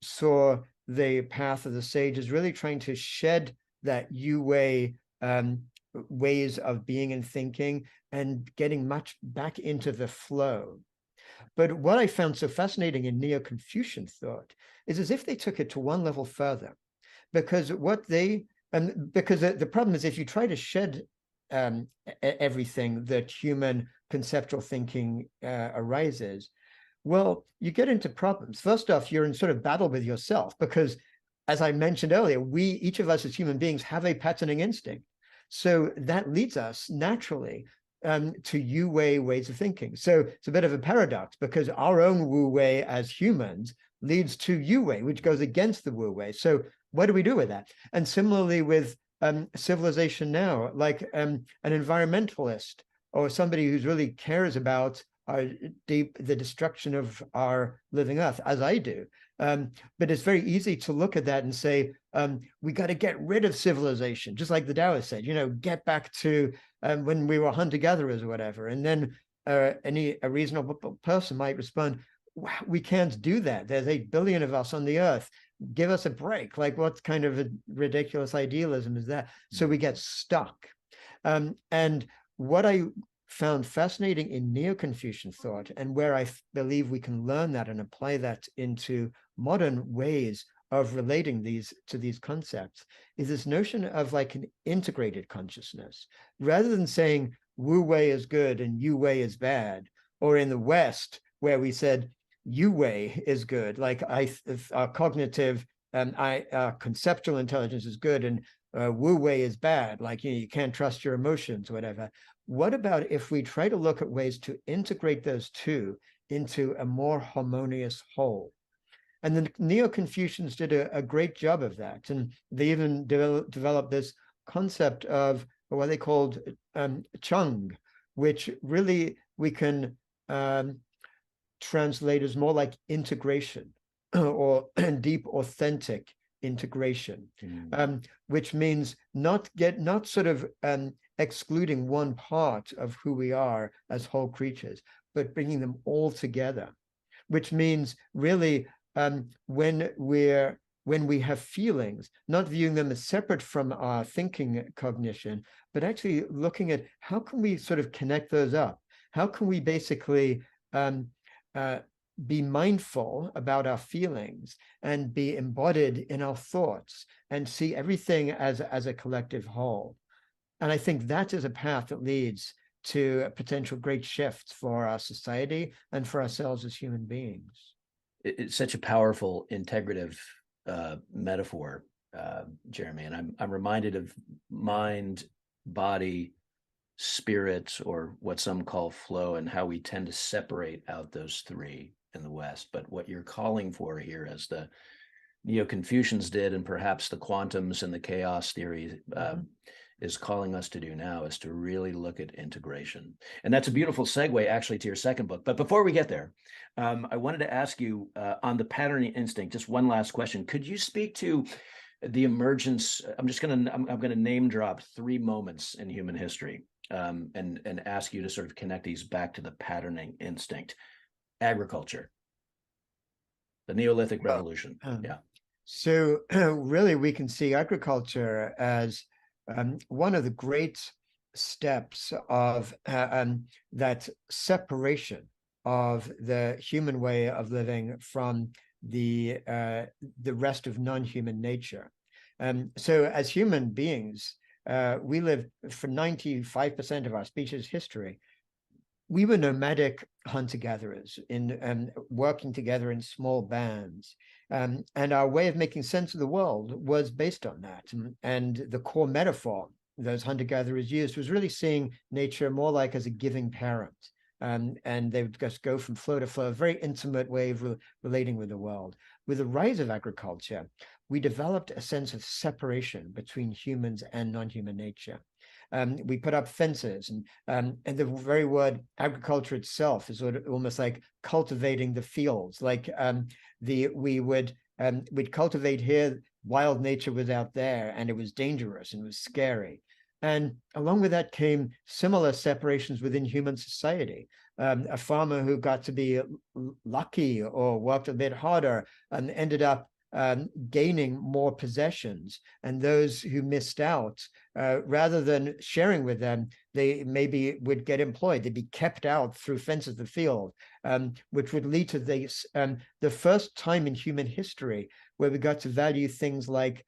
saw the path of the sages really trying to shed that Yu-Wei ways of being and thinking and getting much back into the flow. But what I found so fascinating in Neo-Confucian thought is as if they took it to one level further, because because the problem is if you try to shed everything that human conceptual thinking arises, well, you get into problems. First off, you're in sort of battle with yourself because, as I mentioned earlier, each of us as human beings have a patterning instinct. So that leads us naturally to Yu-Wei ways of thinking. So it's a bit of a paradox because our own Wu-Wei as humans leads to Yu-Wei, which goes against the Wu-Wei. So what do we do with that? And similarly with civilization now, like an environmentalist or somebody who really cares about the destruction of our living earth, as I do. But it's very easy to look at that and say, we got to get rid of civilization, just like the Taoists said, get back to when we were hunter-gatherers or whatever. And then a reasonable person might respond, we can't do that. There's 8 billion of us on the earth. Give us a break. Like, what kind of a ridiculous idealism is that? So we get stuck. And what I found fascinating in Neo-Confucian thought, and where I believe we can learn that and apply that into modern ways of relating to these concepts, is this notion of like an integrated consciousness. Rather than saying Wu-Wei is good and Yu-Wei is bad, or in the West, where we said Yu-Wei is good, like our cognitive and conceptual intelligence is good and Wu-Wei is bad, like you can't trust your emotions, whatever. What about if we try to look at ways to integrate those two into a more harmonious whole? And the Neo-Confucians did a great job of that. And they even developed this concept of what they called Chung, which really we can translate as more like integration or deep, authentic integration, which means not sort of excluding one part of who we are as whole creatures, but bringing them all together, which means really when we have feelings, not viewing them as separate from our thinking cognition, but actually looking at how can we sort of connect those up? How can we basically be mindful about our feelings and be embodied in our thoughts and see everything as a collective whole? And I think that is a path that leads to potential great shifts for our society and for ourselves as human beings. It's such a powerful integrative metaphor, Jeremy. And I'm reminded of mind, body, spirit, or what some call flow, and how we tend to separate out those three in the West. But what you're calling for here, as the Neo-Confucians did, and perhaps the quantums and the chaos theory is calling us to do now, is to really look at integration. And that's a beautiful segue actually to your second book. But before we get there, I wanted to ask you on the patterning instinct, just one last question. Could you speak to the emergence? I'm going to name drop 3 moments in human history and ask you to sort of connect these back to the patterning instinct. Agriculture, the Neolithic Revolution. So really we can see agriculture as one of the great steps of that separation of the human way of living from the rest of non-human nature. So as human beings, we live for 95% of our species history. We were nomadic hunter-gatherers in working together in small bands. And our way of making sense of the world was based on that. And the core metaphor those hunter-gatherers used was really seeing nature more like as a giving parent, and they would just go from flow to flow, a very intimate way of relating with the world. With the rise of agriculture, we developed a sense of separation between humans and non-human nature. We put up fences, and the very word agriculture itself is sort of almost like cultivating the fields. Like we'd cultivate here, wild nature was out there, and it was dangerous and it was scary. And along with that came similar separations within human society. A farmer who got to be lucky or worked a bit harder and ended up gaining more possessions, and those who missed out, rather than sharing with them, they maybe would get employed. They'd be kept out through fences of the field, which would lead to this, the first time in human history where we got to value things like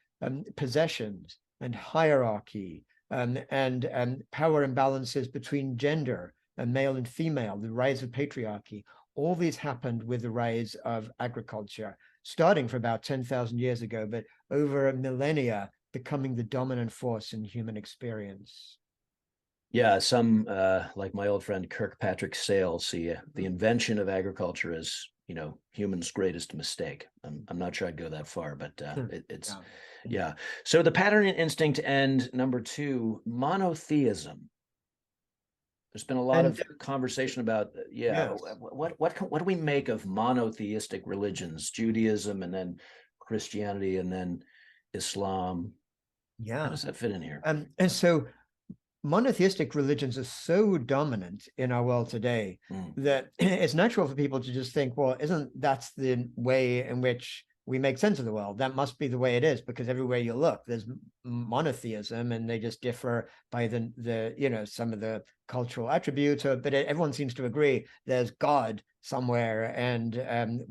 possessions and hierarchy, and power imbalances between gender and male and female, the rise of patriarchy. All these happened with the rise of agriculture, starting for about 10,000 years ago, but over millennia becoming the dominant force in human experience. Yeah, some like my old friend Kirkpatrick Sale see the invention of agriculture as, humans' greatest mistake. I'm not sure I'd go that far, but it's yeah. So the patterning instinct and number 2, monotheism. There's been a lot of conversation about what do we make of monotheistic religions, Judaism and then Christianity and then Islam? Yeah. How does that fit in here? And so monotheistic religions are so dominant in our world today that it's natural for people to just think, well, isn't that's the way in which we make sense of the world? That must be the way it is, because everywhere you look, there's monotheism, and they just differ by the some of the cultural attributes. But everyone seems to agree there's God somewhere, and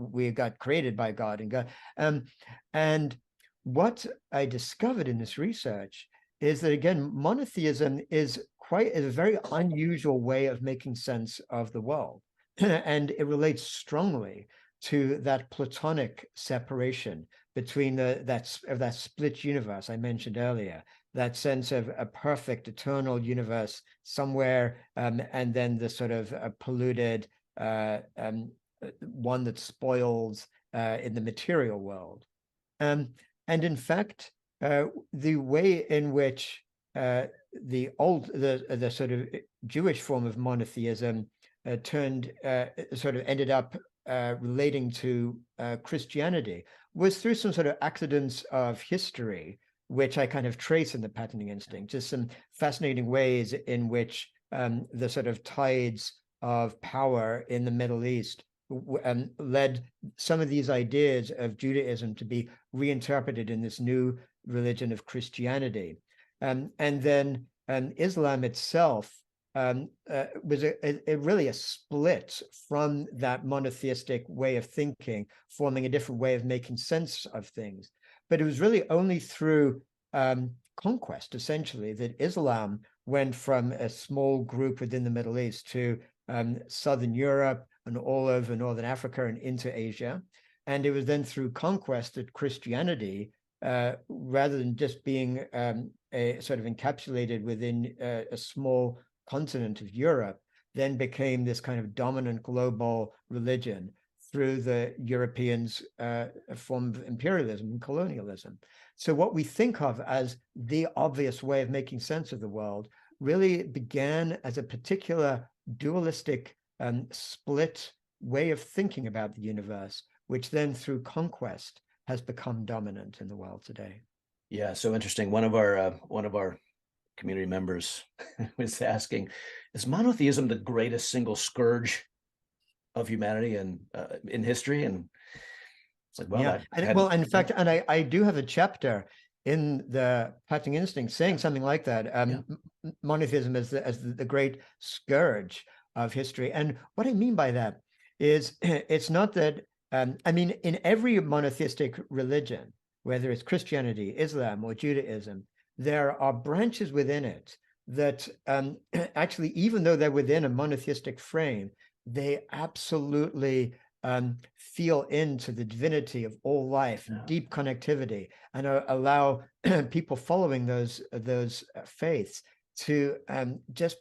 we got created by God and God. And what I discovered in this research is that, again, monotheism is a very unusual way of making sense of the world. And it relates strongly to that Platonic separation between that split universe I mentioned earlier, that sense of a perfect eternal universe somewhere, and then the sort of polluted one that spoils in the material world. And in fact, the way in which the sort of Jewish form of monotheism ended up relating to Christianity was through some sort of accidents of history, which I kind of trace in the patterning instinct, just some fascinating ways in which the sort of tides of power in the Middle East led some of these ideas of Judaism to be reinterpreted in this new religion of Christianity. And then Islam itself was really a split from that monotheistic way of thinking, forming a different way of making sense of things. But it was really only through conquest, essentially, that Islam went from a small group within the Middle East to Southern Europe and all over Northern Africa and into Asia. And it was then through conquest that Christianity, rather than just being a sort of encapsulated within a small continent of Europe, then became this kind of dominant global religion through the Europeans' form of imperialism and colonialism. So what we think of as the obvious way of making sense of the world really began as a particular dualistic split way of thinking about the universe, which then through conquest has become dominant in the world today. Yeah, so interesting. One of our community members was asking, is monotheism the greatest single scourge of humanity and in history? And it's like, well, yeah. In fact, and I do have a chapter in the Patterning Instinct saying something like that. Monotheism as the great scourge of history. And what I mean by that is it's not that, in every monotheistic religion, whether it's Christianity, Islam, or Judaism, there are branches within it that actually, even though they're within a monotheistic frame, they absolutely feel into the divinity of all life, deep connectivity, and allow people following those faiths to just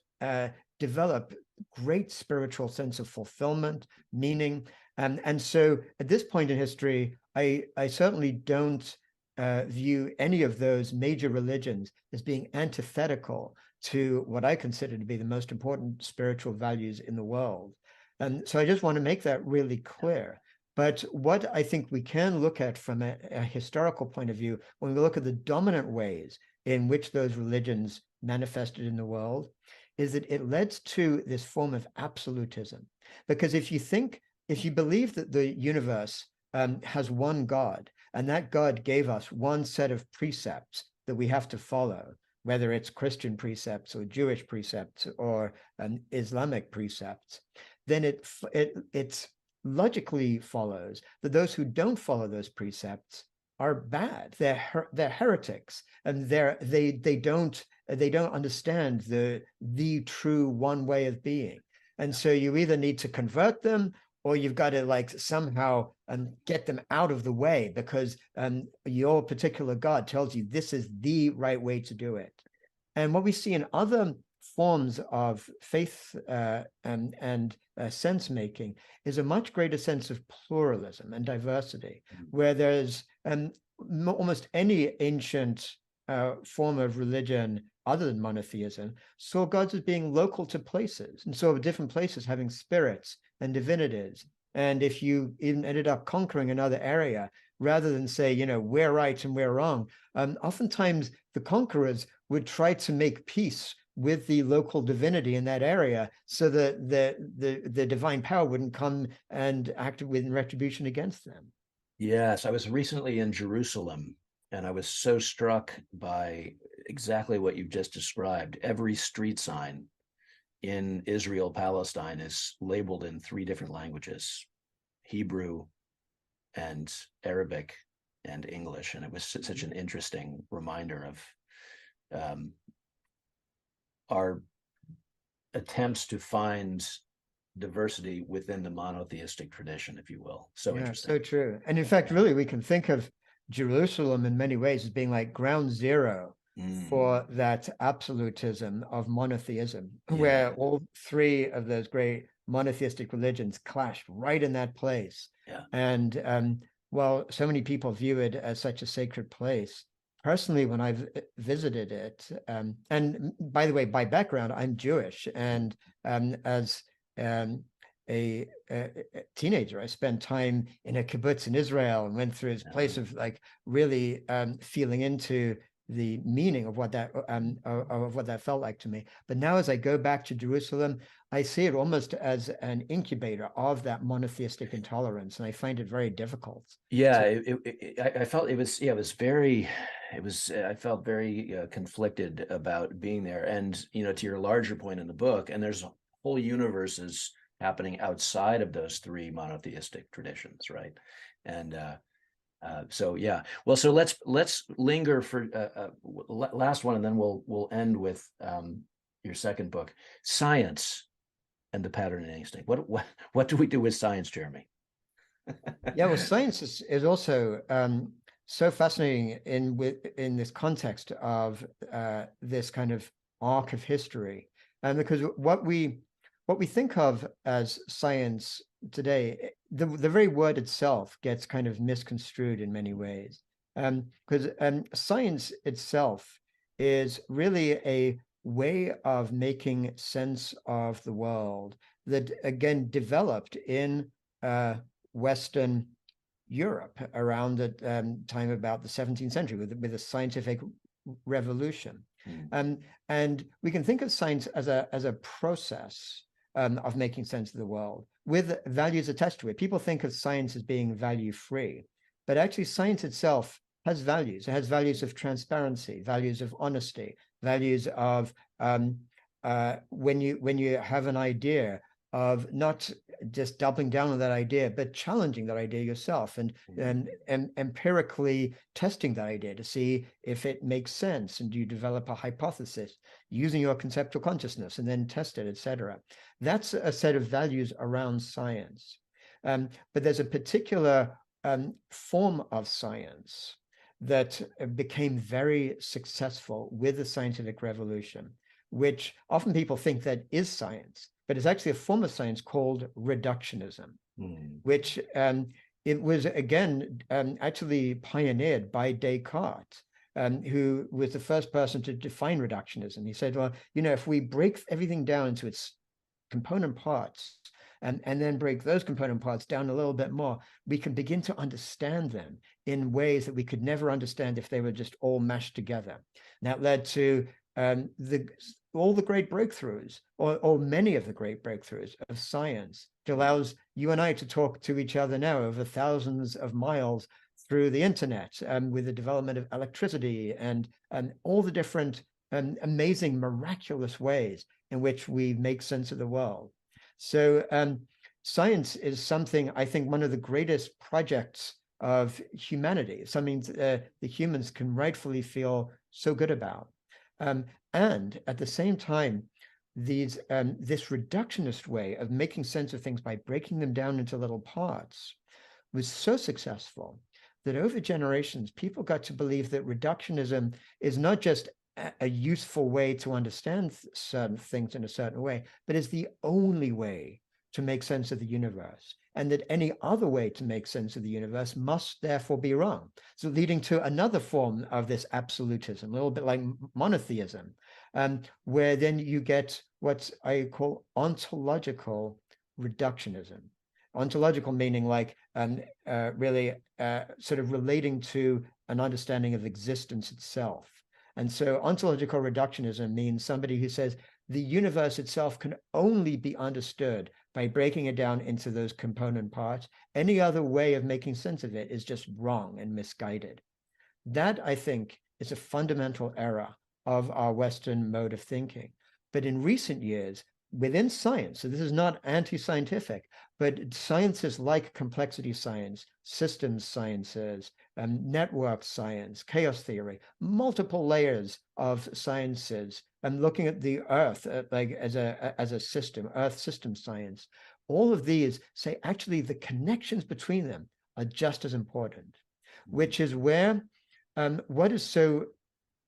develop great spiritual sense of fulfillment, meaning. And so at this point in history, I certainly don't view any of those major religions as being antithetical to what I consider to be the most important spiritual values in the world. And so I just want to make that really clear. But what I think we can look at from a historical point of view, when we look at the dominant ways in which those religions manifested in the world, is that it led to this form of absolutism. Because if you believe that the universe has one God, and that God gave us one set of precepts that we have to follow, whether it's Christian precepts or Jewish precepts or Islamic precepts, then it logically follows that those who don't follow those precepts are bad. They're heretics, and they don't understand the true one way of being. And so you either need to convert them, or you've got to like somehow get them out of the way, because your particular God tells you this is the right way to do it. And what we see in other forms of faith and sense making is a much greater sense of pluralism and diversity, where there's almost any ancient form of religion other than monotheism saw gods as being local to places, and saw different places having spirits and divinities. And if you even ended up conquering another area, rather than say, you know, we're right and we're wrong, oftentimes the conquerors would try to make peace with the local divinity in that area, so that the divine power wouldn't come and act with retribution against them. Yes, I was recently in Jerusalem, and I was so struck by exactly what you've just described. Every street sign in Israel, Palestine is labeled in 3 different languages: Hebrew and Arabic and English. And it was such an interesting reminder of our attempts to find diversity within the monotheistic tradition, if you will. So interesting. So true. And in fact, really, we can think of Jerusalem in many ways as being like ground zero for that absolutism of monotheism, where all 3 of those great monotheistic religions clashed right in that place. And while so many people view it as such a sacred place, personally, when I've visited it, and by the way, by background, I'm Jewish, and as a teenager, I spent time in a kibbutz in Israel and went through this place of like really feeling into the meaning of what that felt like to me. But now, as I go back to Jerusalem, I see it almost as an incubator of that monotheistic intolerance, and I find it very difficult. I felt it was I felt very conflicted about being there. And to your larger point in the book, and there's whole universes happening outside of those 3 monotheistic traditions, right? And so let's linger for last one, and then we'll end with your second book, Science and the Patterning Instinct. What do we do with science, Jeremy? Well, science is also so fascinating in this context of this kind of arc of history, and because what we think of as science today, the very word itself gets kind of misconstrued in many ways, because science itself is really a way of making sense of the world that, again, developed in Western Europe around the time about the 17th century with the scientific revolution. And we can think of science as a process of making sense of the world with values attached to it. People think of science as being value-free, but actually science itself has values. It has values of transparency, values of honesty, values of when you have an idea, of not just doubling down on that idea, but challenging that idea yourself and empirically testing that idea to see if it makes sense. And you develop a hypothesis using your conceptual consciousness and then test it, etc. That's a set of values around science. But there's a particular form of science that became very successful with the scientific revolution, which often people think that is science. but it's actually a form of science called reductionism, which it was, again, actually pioneered by Descartes, who was the first person to define reductionism. He said, well, if we break everything down into its component parts, and then break those component parts down a little bit more, we can begin to understand them in ways that we could never understand if they were just all mashed together. And that led to all the great breakthroughs, or many of the great breakthroughs of science. It allows you and I to talk to each other now over thousands of miles through the internet, with the development of electricity and all the different amazing, miraculous ways in which we make sense of the world. So science is something, I think, one of the greatest projects of humanity, something the humans can rightfully feel so good about. And at the same time, this reductionist way of making sense of things by breaking them down into little parts was so successful that over generations, people got to believe that reductionism is not just a useful way to understand certain things in a certain way, but is the only way to make sense of the universe, and that any other way to make sense of the universe must therefore be wrong. So leading to another form of this absolutism, a little bit like monotheism, where then you get what I call ontological reductionism. Ontological meaning like really sort of relating to an understanding of existence itself. And so ontological reductionism means somebody who says the universe itself can only be understood by breaking it down into those component parts. Any other way of making sense of it is just wrong and misguided. That, I think, is a fundamental error of our Western mode of thinking. But in recent years, within science, so this is not anti-scientific, but sciences like complexity science, systems sciences, network science, chaos theory, multiple layers of sciences, and looking at the Earth like as a system, Earth system science, all of these say actually the connections between them are just as important, which is where what is so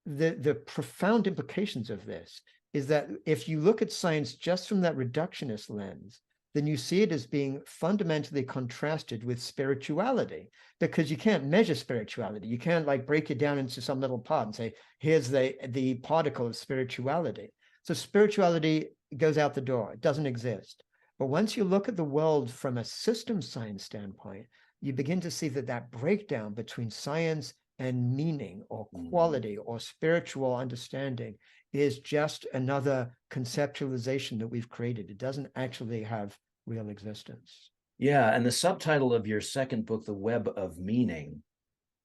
the profound implications of this is that if you look at science just from that reductionist lens, then you see it as being fundamentally contrasted with spirituality, because you can't measure spirituality. You can't like break it down into some little part and say, here's the particle of spirituality. So spirituality goes out the door. It doesn't exist. But once you look at the world from a system science standpoint, you begin to see that breakdown between science and meaning or quality or spiritual understanding is just another conceptualization that we've created. It doesn't actually have real existence. Yeah, and the subtitle of your second book, The Web of Meaning,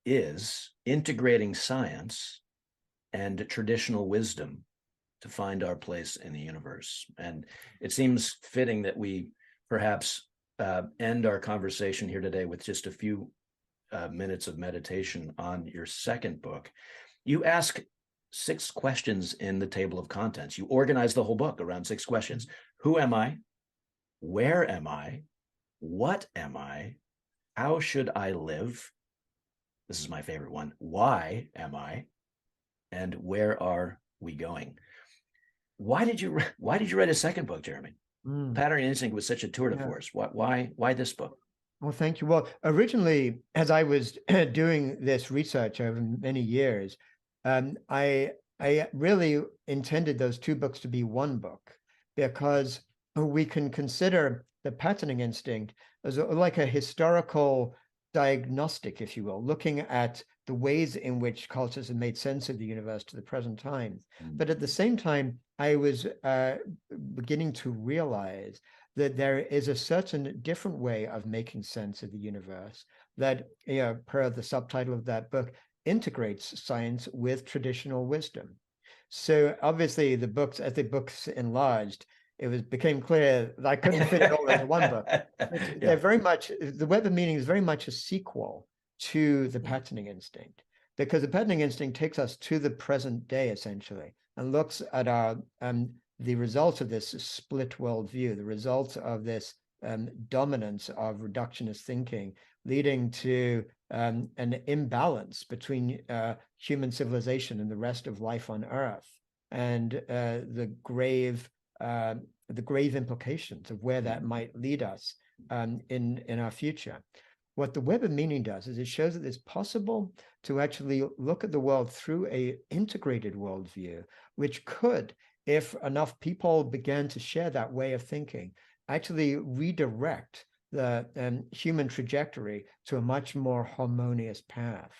is Integrating Science and Traditional Wisdom to Find Our Place in the Universe. And it seems fitting that we perhaps end our conversation here today with just a few minutes of meditation on your second book. You ask 6 questions in the table of contents. You organize the whole book around 6 questions. Who am I? Where am I? What am I? How should I live? This is my favorite one. Why am I? And where are we going? Why did you write a second book, Jeremy? Pattern Instinct was such a tour de force. Why this book? Well, thank you. Well, originally, as I was doing this research over many years, I really intended those 2 books to be one book, because we can consider the patterning instinct as like a historical diagnostic, if you will, looking at the ways in which cultures have made sense of the universe to the present time. But at the same time, I was beginning to realize that there is a certain different way of making sense of the universe that, per the subtitle of that book, integrates science with traditional wisdom. So obviously the books, as the books enlarged, became clear that I couldn't fit it all into one book. They're very much, The Web of Meaning is very much a sequel to the patterning instinct, because the patterning instinct takes us to the present day essentially and looks at our the results of this split worldview, the results of this dominance of reductionist thinking, leading to an imbalance between human civilization and the rest of life on Earth, and the grave the grave implications of where that might lead us in our future. What the web of meaning does is it shows that it's possible to actually look at the world through a integrated worldview, which could, if enough people began to share that way of thinking, actually redirect the human trajectory to a much more harmonious path.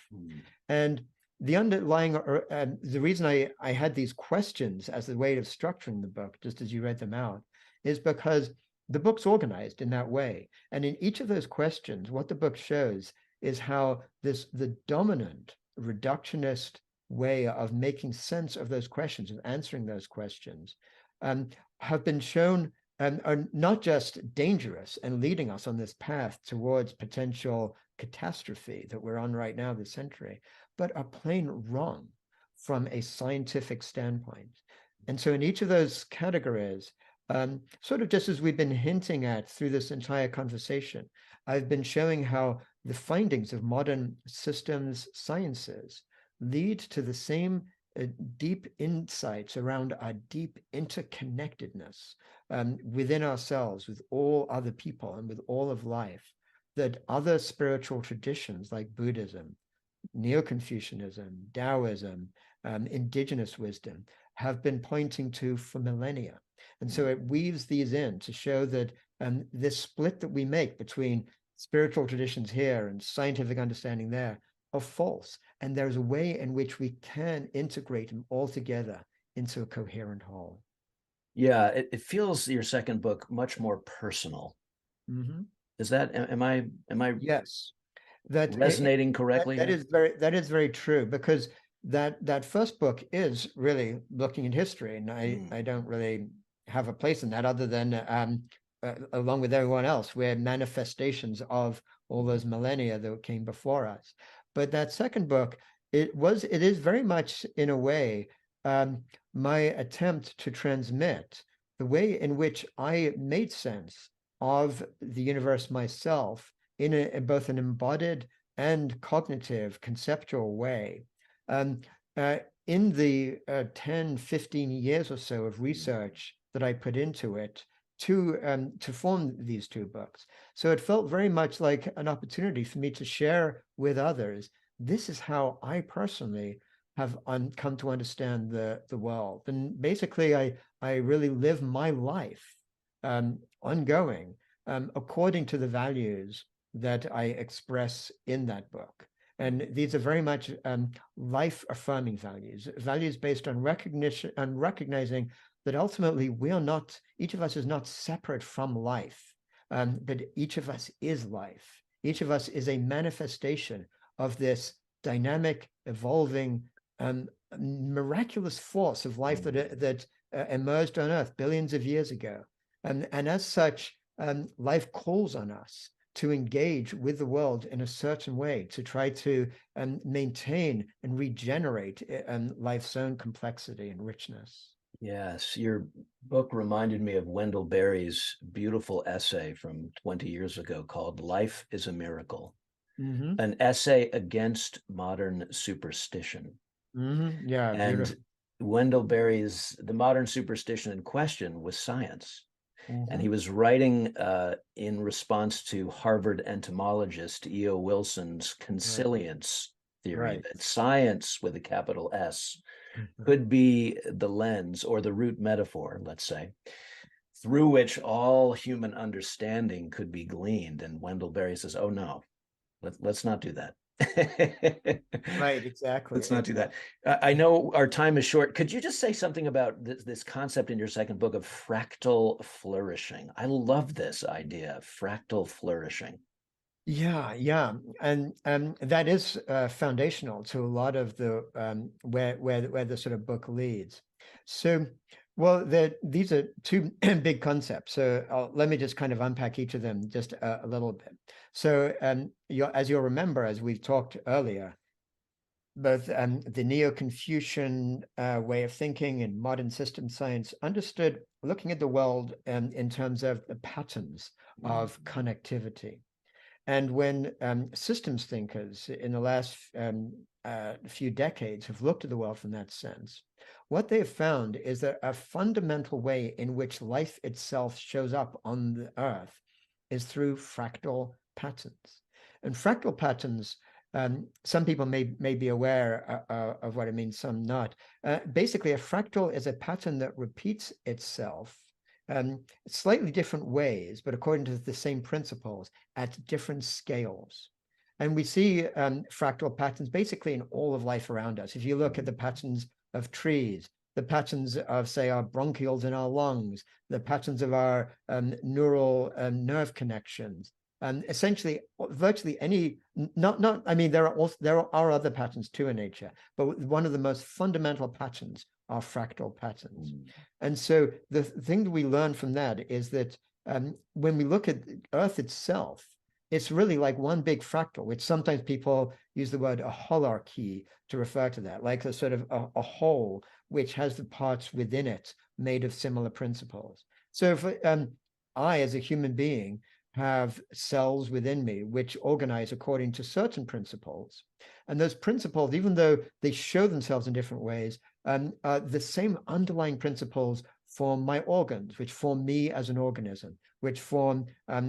And the underlying, the reason I had these questions as the way of structuring the book, just as you read them out, is because the book's organized in that way. And in each of those questions, what the book shows is how the dominant reductionist way of making sense of those questions, of answering those questions, have been shown are not just dangerous and leading us on this path towards potential catastrophe that we're on right now this century, but are plain wrong from a scientific standpoint. And so in each of those categories, sort of just as we've been hinting at through this entire conversation, I've been showing how the findings of modern systems sciences lead to the same deep insights around our deep interconnectedness within ourselves, with all other people and with all of life, that other spiritual traditions like Buddhism, Neo-Confucianism, Daoism, indigenous wisdom have been pointing to for millennia. And so it weaves these in to show that this split that we make between spiritual traditions here and scientific understanding there are false. And there's a way in which we can integrate them all together into a coherent whole. Yeah, it feels your second book much more personal. Is that, am I Yes, that resonating correctly? That is very true, because that first book is really looking at history, and I don't really have a place in that other than along with everyone else, we're manifestations of all those millennia that came before us. But that second book, it is very much in a way my attempt to transmit the way in which I made sense of the universe myself in both an embodied and cognitive, conceptual way. In the 10, 15 years or so of research that I put into it to form these two books. So it felt very much like an opportunity for me to share with others. This is how I personally have come to understand the world. And basically, I really live my life ongoing according to the values that I express in that book. And these are very much life-affirming values, values based on recognition and recognizing that ultimately we are not, each of us is not separate from life, but each of us is life. Each of us is a manifestation of this dynamic, evolving, miraculous force of life that emerged on Earth billions of years ago. And as such, life calls on us to engage with the world in a certain way, to try to maintain and regenerate life's own complexity and richness. Yes, your book reminded me of Wendell Berry's beautiful essay from 20 years ago called Life is a Miracle, an essay against modern superstition. Yeah, and beautiful. Wendell Berry's, the modern superstition in question was science. And he was writing in response to Harvard entomologist E.O. Wilson's consilience theory that science, with a capital S, could be the lens or the root metaphor, let's say, through which all human understanding could be gleaned. And Wendell Berry says, oh no, let's not do that. Right, exactly. Let's not do that. I know our time is short. Could you just say something about this concept in your second book of fractal flourishing? I love this idea, fractal flourishing. Yeah, and that is foundational to a lot of the where the sort of book leads. So, well, these are two big concepts. So let me just kind of unpack each of them just a little bit. So, as you'll remember, as we've talked earlier, both the Neo-Confucian way of thinking and modern system science understood looking at the world in terms of the patterns of connectivity. And when systems thinkers in the last few decades have looked at the world from that sense, what they have found is that a fundamental way in which life itself shows up on the earth is through fractal patterns. And fractal patterns, some people may be aware of what it means, some not. Basically, a fractal is a pattern that repeats itself slightly different ways, but according to the same principles at different scales. And we see fractal patterns basically in all of life around us. If you look at the patterns of trees, the patterns of, say, our bronchioles in our lungs, the patterns of our neural nerve connections, essentially, virtually any, I mean, there are other patterns too in nature, but one of the most fundamental patterns are fractal patterns. And so the thing that we learn from that is that when we look at Earth itself, it's really like one big fractal, which sometimes people use the word a holarchy to refer to that, like a sort of a whole which has the parts within it made of similar principles. So if I, as a human being, have cells within me which organize according to certain principles, and those principles, even though they show themselves in different ways, the same underlying principles form my organs, which form me as an organism, which form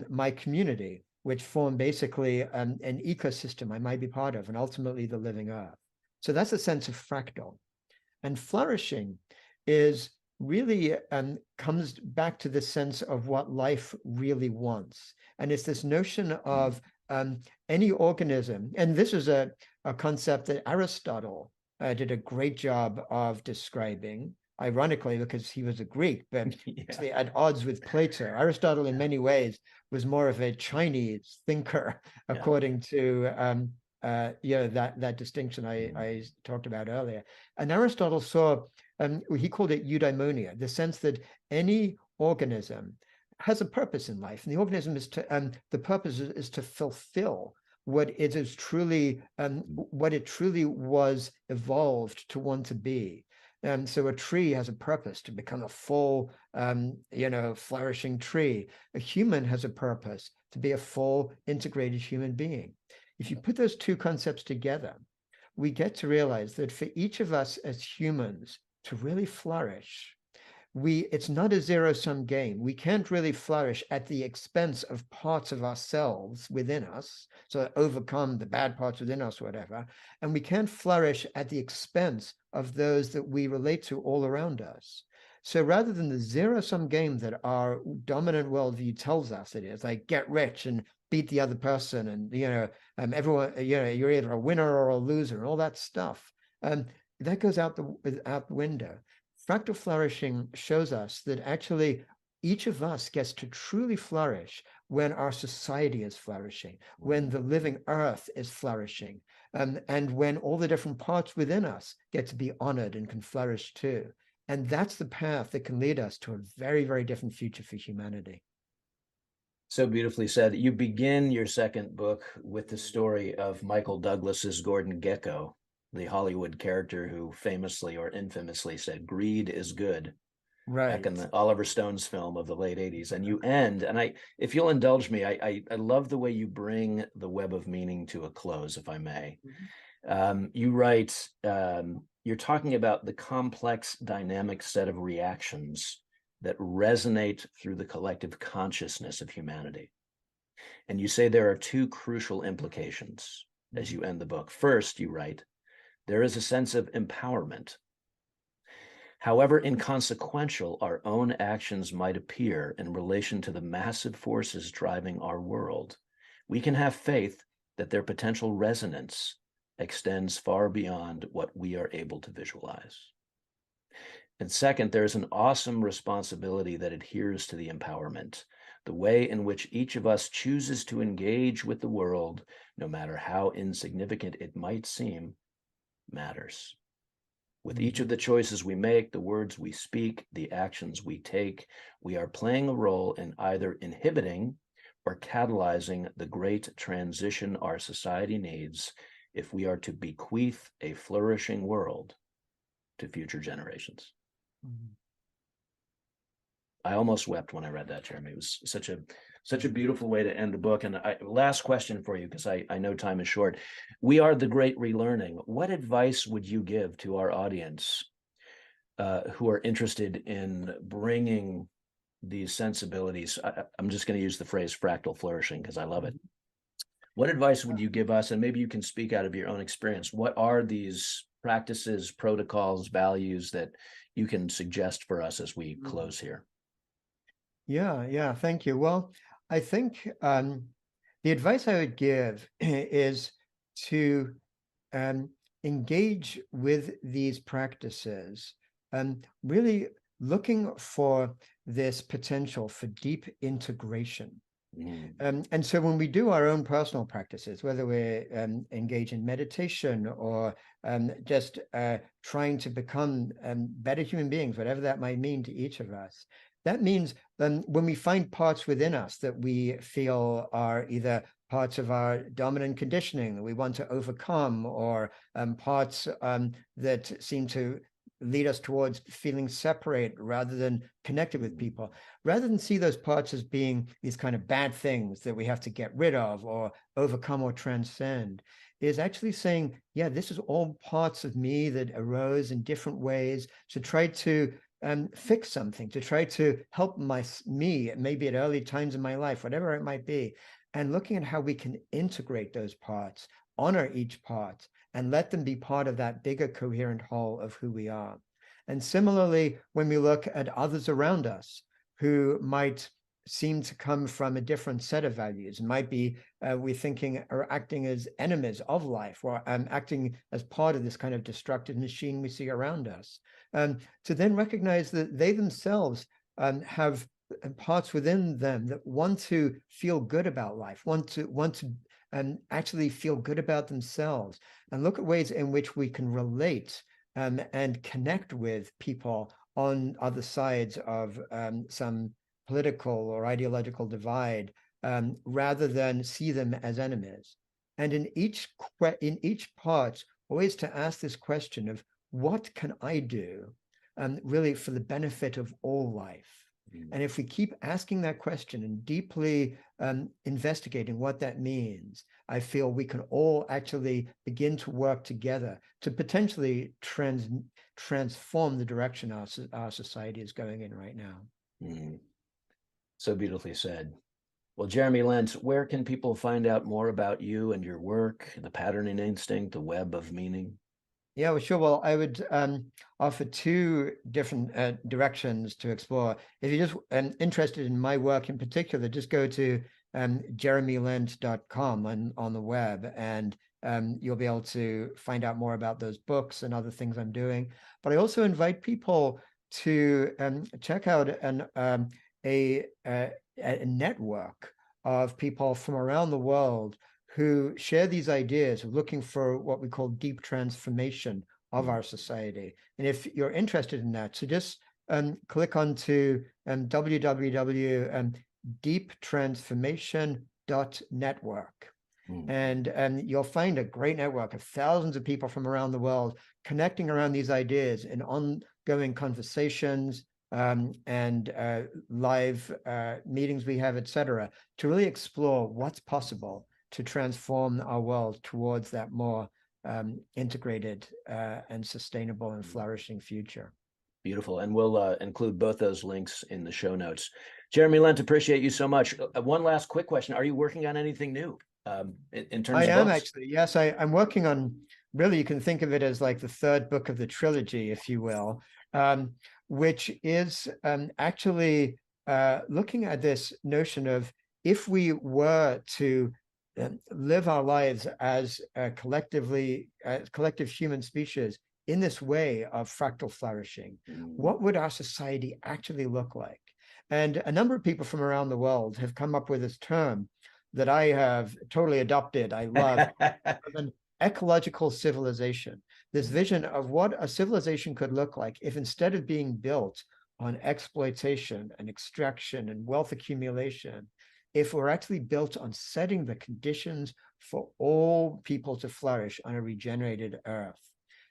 my community, which form basically an ecosystem I might be part of, and ultimately the living earth. So that's a sense of fractal. And flourishing is really comes back to the sense of what life really wants. And it's this notion of any organism, and this is a concept that Aristotle did a great job of describing, ironically, because he was a Greek, but yeah, at odds with Plato. Aristotle, in many ways, was more of a Chinese thinker, according to that distinction I talked about earlier. And Aristotle saw, he called it eudaimonia, the sense that any organism has a purpose in life, and the organism is to, the purpose is to fulfill what it is truly, what it truly was evolved to want to be. And so a tree has a purpose to become a full, flourishing tree. A human has a purpose to be a full, integrated human being. If you put those two concepts together, we get to realize that for each of us as humans to really flourish, it's not a zero-sum game. We can't really flourish at the expense of parts of ourselves within us, so overcome the bad parts within us, whatever. And we can't flourish at the expense of those that we relate to all around us. So rather than the zero-sum game that our dominant worldview tells us it is, like get rich and beat the other person, and everyone, you're either a winner or a loser, and all that stuff, that goes out the window. Fractal flourishing shows us that actually each of us gets to truly flourish when our society is flourishing, when the living earth is flourishing, and when all the different parts within us get to be honored and can flourish too. And that's the path that can lead us to a very, very different future for humanity. So beautifully said. You begin your second book with the story of Michael Douglas's Gordon Gekko, the Hollywood character who famously or infamously said, "Greed is good," right, back in the Oliver Stone's film of the late 80s. And you end, and if you'll indulge me, I love the way you bring the web of meaning to a close, if I may. Mm-hmm. You write, you're talking about the complex dynamic set of reactions that resonate through the collective consciousness of humanity. And you say there are two crucial implications as you end the book. First, you write, there is a sense of empowerment. However inconsequential our own actions might appear in relation to the massive forces driving our world, we can have faith that their potential resonance extends far beyond what we are able to visualize. And second, there's an awesome responsibility that adheres to the empowerment. The way in which each of us chooses to engage with the world, no matter how insignificant it might seem, matters. With each of the choices we make, the words we speak, the actions we take, we are playing a role in either inhibiting or catalyzing the great transition our society needs if we are to bequeath a flourishing world to future generations. Mm-hmm. I almost wept when I read that, Jeremy. It was such a beautiful way to end the book. And last question for you, because I know time is short. We are the great relearning. What advice would you give to our audience who are interested in bringing these sensibilities. I'm just going to use the phrase fractal flourishing because I love it. What advice would you give us? And maybe you can speak out of your own experience. What are these practices, protocols, values that you can suggest for us as we close here? Yeah, thank you. Well, I think the advice I would give is to engage with these practices, really looking for this potential for deep integration. And so when we do our own personal practices, whether we're engaged in meditation or just trying to become better human beings, whatever that might mean to each of us, that means when we find parts within us that we feel are either parts of our dominant conditioning that we want to overcome, or parts that seem to lead us towards feeling separate rather than connected with people, rather than see those parts as being these kind of bad things that we have to get rid of or overcome or transcend, is actually saying, yeah, this is all parts of me that arose in different ways, to try to fix something, to try to help me, maybe at early times in my life, whatever it might be, and looking at how we can integrate those parts, honor each part, and let them be part of that bigger coherent whole of who we are. And similarly, when we look at others around us who might seem to come from a different set of values, might be we're thinking or acting as enemies of life, or acting as part of this kind of destructive machine we see around us, to then recognize that they themselves have parts within them that want to feel good about life, want to actually feel good about themselves, and look at ways in which we can relate and connect with people on other sides of some political or ideological divide, rather than see them as enemies. And in each part, always to ask this question of, what can I do really for the benefit of all life? And if we keep asking that question and deeply investigating what that means, I feel we can all actually begin to work together to potentially transform the direction our society is going in right now. So beautifully said. Well, Jeremy Lent, where can people find out more about you and your work, the patterning instinct, the web of meaning? Yeah, well, sure. Well, I would offer two different directions to explore. If you're just interested in my work in particular, just go to jeremylent.com on the web, and you'll be able to find out more about those books and other things I'm doing. But I also invite people to check out a network of people from around the world who share these ideas of looking for what we call deep transformation of our society. And if you're interested in that, so just click onto www.deeptransformation.network. And you'll find a great network of thousands of people from around the world connecting around these ideas in ongoing conversations, and live meetings we have, etc., to really explore what's possible to transform our world towards that more integrated and sustainable and flourishing future. Beautiful. And we'll include both those links in the show notes. Jeremy Lent, appreciate you so much. One last quick question. Are you working on anything new in terms of I am books? actually, yes. I'm working on, really, you can think of it as like the third book of the trilogy, if you will, which is actually looking at this notion of, if we were to live our lives as a collective human species in this way of fractal flourishing, what would our society actually look like? And a number of people from around the world have come up with this term that I have totally adopted. I love an ecological civilization, this vision of what a civilization could look like if, instead of being built on exploitation and extraction and wealth accumulation, if we're actually built on setting the conditions for all people to flourish on a regenerated earth.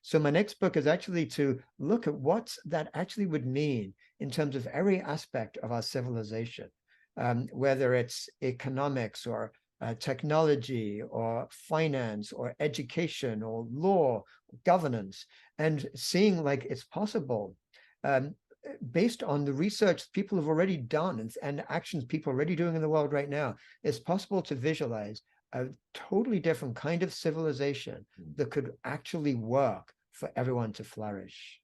So my next book is actually to look at what that actually would mean in terms of every aspect of our civilization, whether it's economics or technology or finance or education or law, governance, and seeing like it's possible based on the research people have already done and actions people are already doing in the world right now, it's possible to visualize a totally different kind of civilization that could actually work for everyone to flourish.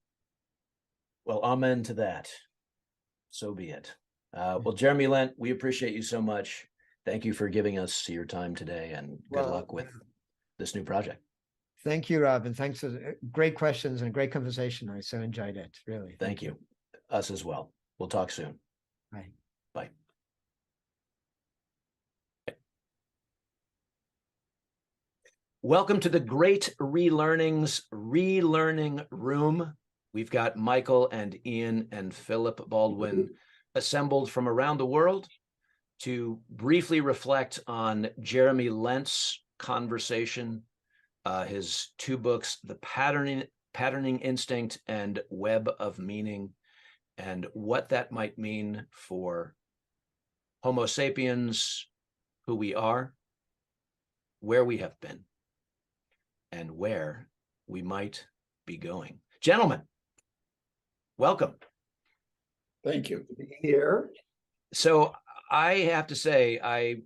Well, amen to that. So be it. Well, Jeremy Lent, we appreciate you so much. Thank you for giving us your time today, and good luck with this new project. Thank you, Rob, and thanks for great questions and great conversation. I so enjoyed it, really. Thank you. Us as well. We'll talk soon. Bye. Bye. Welcome to the Great Relearning's Relearning Room. We've got Michael and Ian and Philip Baldwin assembled from around the world to briefly reflect on Jeremy Lent's conversation, his two books, The Patterning Instinct and Web of Meaning, and what that might mean for Homo sapiens, who we are, where we have been, and where we might be going. Gentlemen, welcome. Thank you for being here. So I have to say, I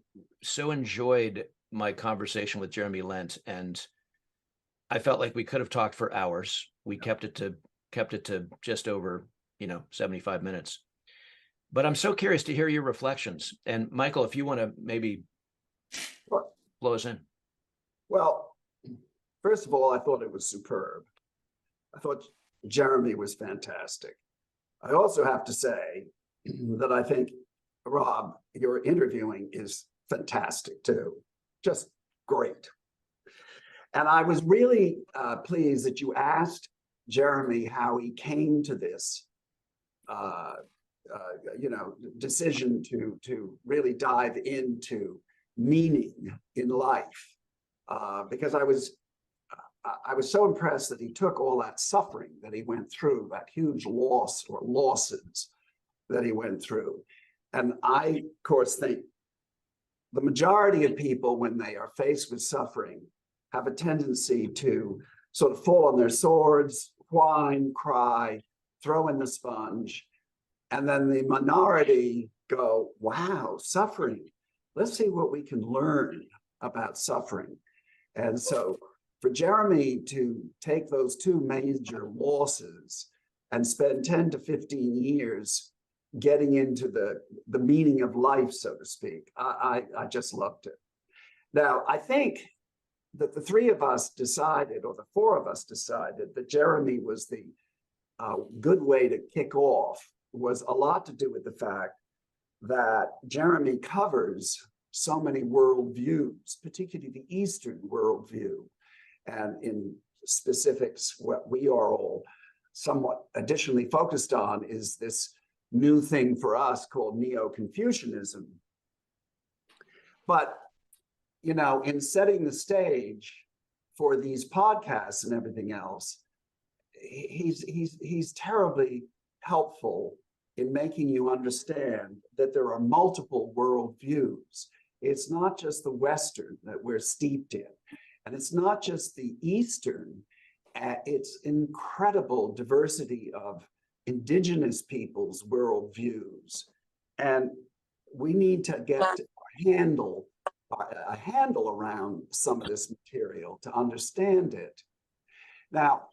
so enjoyed my conversation with Jeremy Lent, and I felt like we could have talked for hours. We kept it to just over, 75 minutes. But I'm so curious to hear your reflections. And Michael, if you want to maybe blow us in. Well, first of all, I thought it was superb. I thought Jeremy was fantastic. I also have to say that I think, Rob, your interviewing is fantastic too. Just great. And I was really pleased that you asked Jeremy how he came to this decision to really dive into meaning in life, because I was so impressed that he took all that suffering that he went through, that huge loss or losses that he went through. And I, of course, think the majority of people, when they are faced with suffering, have a tendency to sort of fall on their swords, whine, cry, throw in the sponge. And then the minority go, wow, suffering. Let's see what we can learn about suffering. And so for Jeremy to take those two major losses and spend 10 to 15 years getting into the meaning of life, so to speak, I just loved it. Now, I think that the three of us decided, or the four of us decided, that Jeremy was the good way to kick off, was a lot to do with the fact that Jeremy covers so many worldviews, particularly the Eastern worldview. And in specifics, what we are all somewhat additionally focused on is this new thing for us called Neo-Confucianism. But, in setting the stage for these podcasts and everything else, he's terribly helpful in making you understand that there are multiple worldviews. It's not just the Western that we're steeped in, and it's not just the Eastern. It's incredible diversity of indigenous people's worldviews, and we need to get a handle around some of this material to understand it. Now,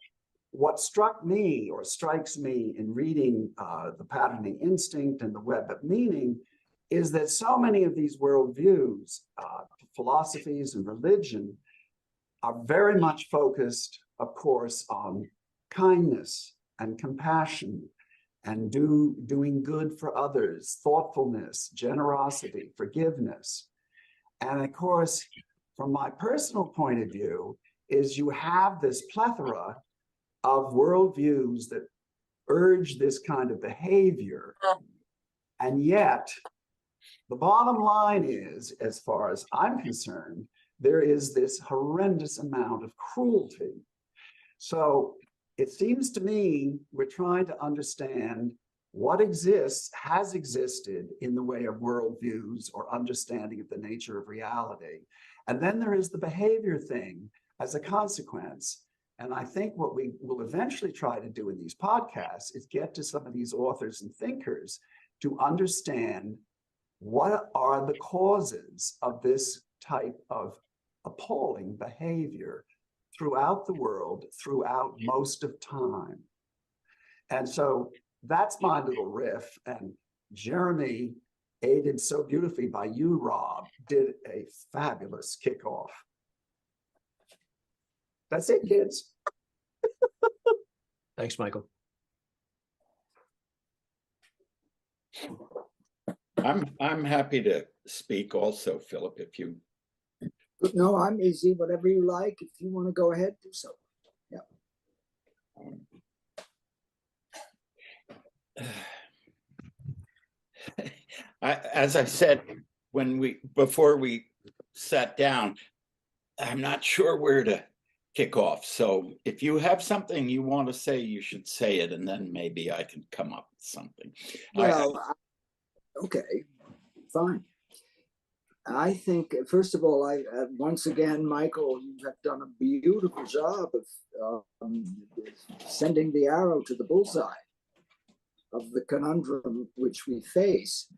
what struck me or strikes me in reading The Patterning Instinct and The Web of Meaning is that so many of these worldviews, philosophies and religion, are very much focused, of course, on kindness and compassion and doing good for others, thoughtfulness, generosity, forgiveness. And of course, from my personal point of view, is you have this plethora of worldviews that urge this kind of behavior. And yet, the bottom line is, as far as I'm concerned, there is this horrendous amount of cruelty. So it seems to me we're trying to understand what has existed in the way of worldviews or understanding of the nature of reality. And then there is the behavior thing as a consequence. And I think what we will eventually try to do in these podcasts is get to some of these authors and thinkers to understand what are the causes of this type of appalling behavior throughout the world, throughout most of time. And so that's my little riff. And Jeremy, aided so beautifully by you, Rob, did a fabulous kickoff. That's it, kids. Thanks, Michael. I'm happy to speak also, Philip, if you. No, I'm easy. Whatever you like. If you want to go ahead, do so. As I said before we sat down, I'm not sure where to kick off. So if you have something you want to say, you should say it, and then maybe I can come up with something. Well, okay, fine. I think, first of all, once again, Michael, you have done a beautiful job of sending the arrow to the bullseye of the conundrum which we face.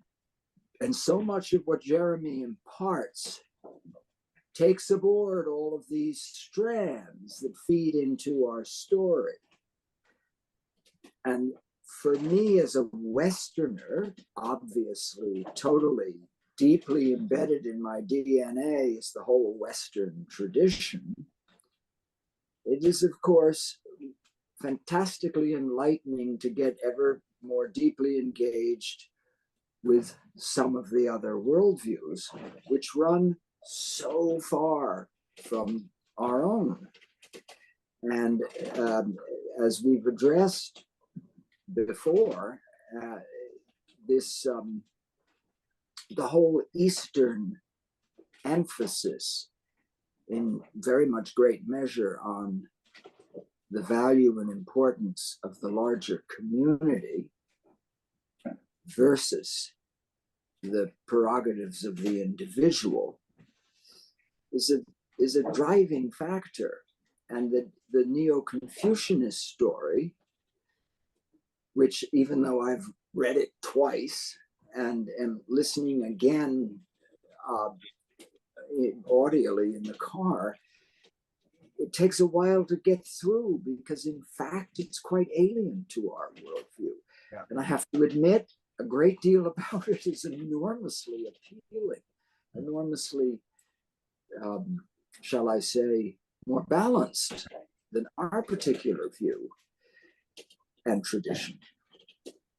And so much of what Jeremy imparts takes aboard all of these strands that feed into our story. And for me as a Westerner, obviously, totally, deeply embedded in my DNA is the whole Western tradition. It is, of course, fantastically enlightening to get ever more deeply engaged with some of the other worldviews, which run so far from our own. And as we've addressed before, the whole Eastern emphasis in very much great measure on the value and importance of the larger community versus the prerogatives of the individual is a driving factor. And the Neo-Confucianist story, which even though I've read it twice and am listening again audially in the car, it takes a while to get through because in fact it's quite alien to our worldview. Yeah. And I have to admit, a great deal about it is enormously appealing, enormously, shall I say, more balanced than our particular view and tradition.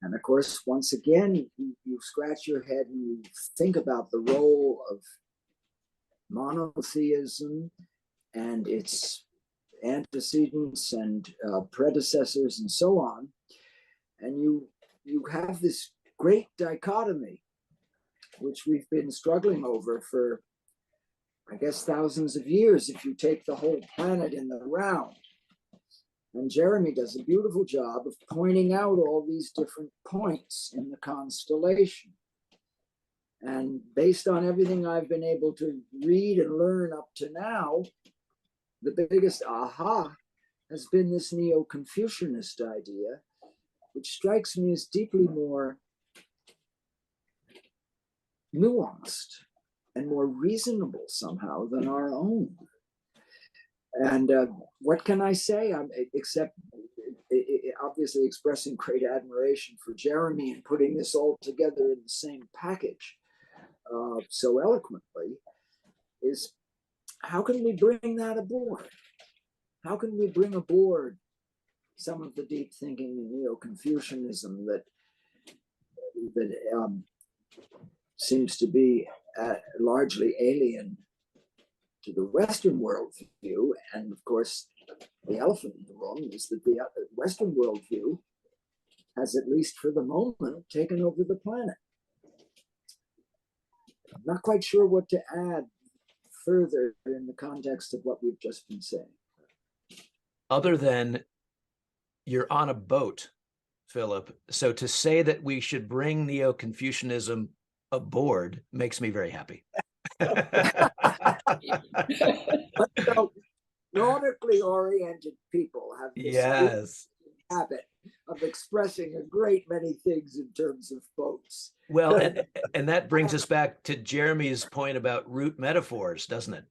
And of course, once again, you scratch your head and you think about the role of monotheism and its antecedents and predecessors and so on. And you have this great dichotomy, which we've been struggling over for, I guess, thousands of years, if you take the whole planet in the round. And Jeremy does a beautiful job of pointing out all these different points in the constellation. And based on everything I've been able to read and learn up to now, the biggest aha has been this Neo-Confucianist idea, which strikes me as deeply more nuanced and more reasonable somehow than our own. And what can I say? Except obviously expressing great admiration for Jeremy and putting this all together in the same package so eloquently, is how can we bring that aboard? How can we bring aboard some of the deep thinking in Neo-Confucianism that seems to be largely alien to the Western worldview? And of course, the elephant in the room is that the Western worldview has, at least for the moment, taken over the planet. I'm not quite sure what to add further in the context of what we've just been saying. Other than you're on a boat, Philip. So to say that we should bring Neo-Confucianism aboard makes me very happy. nautically oriented people have this Yes. habit of expressing a great many things in terms of boats. Well, and that brings us back to Jeremy's point about root metaphors, doesn't it?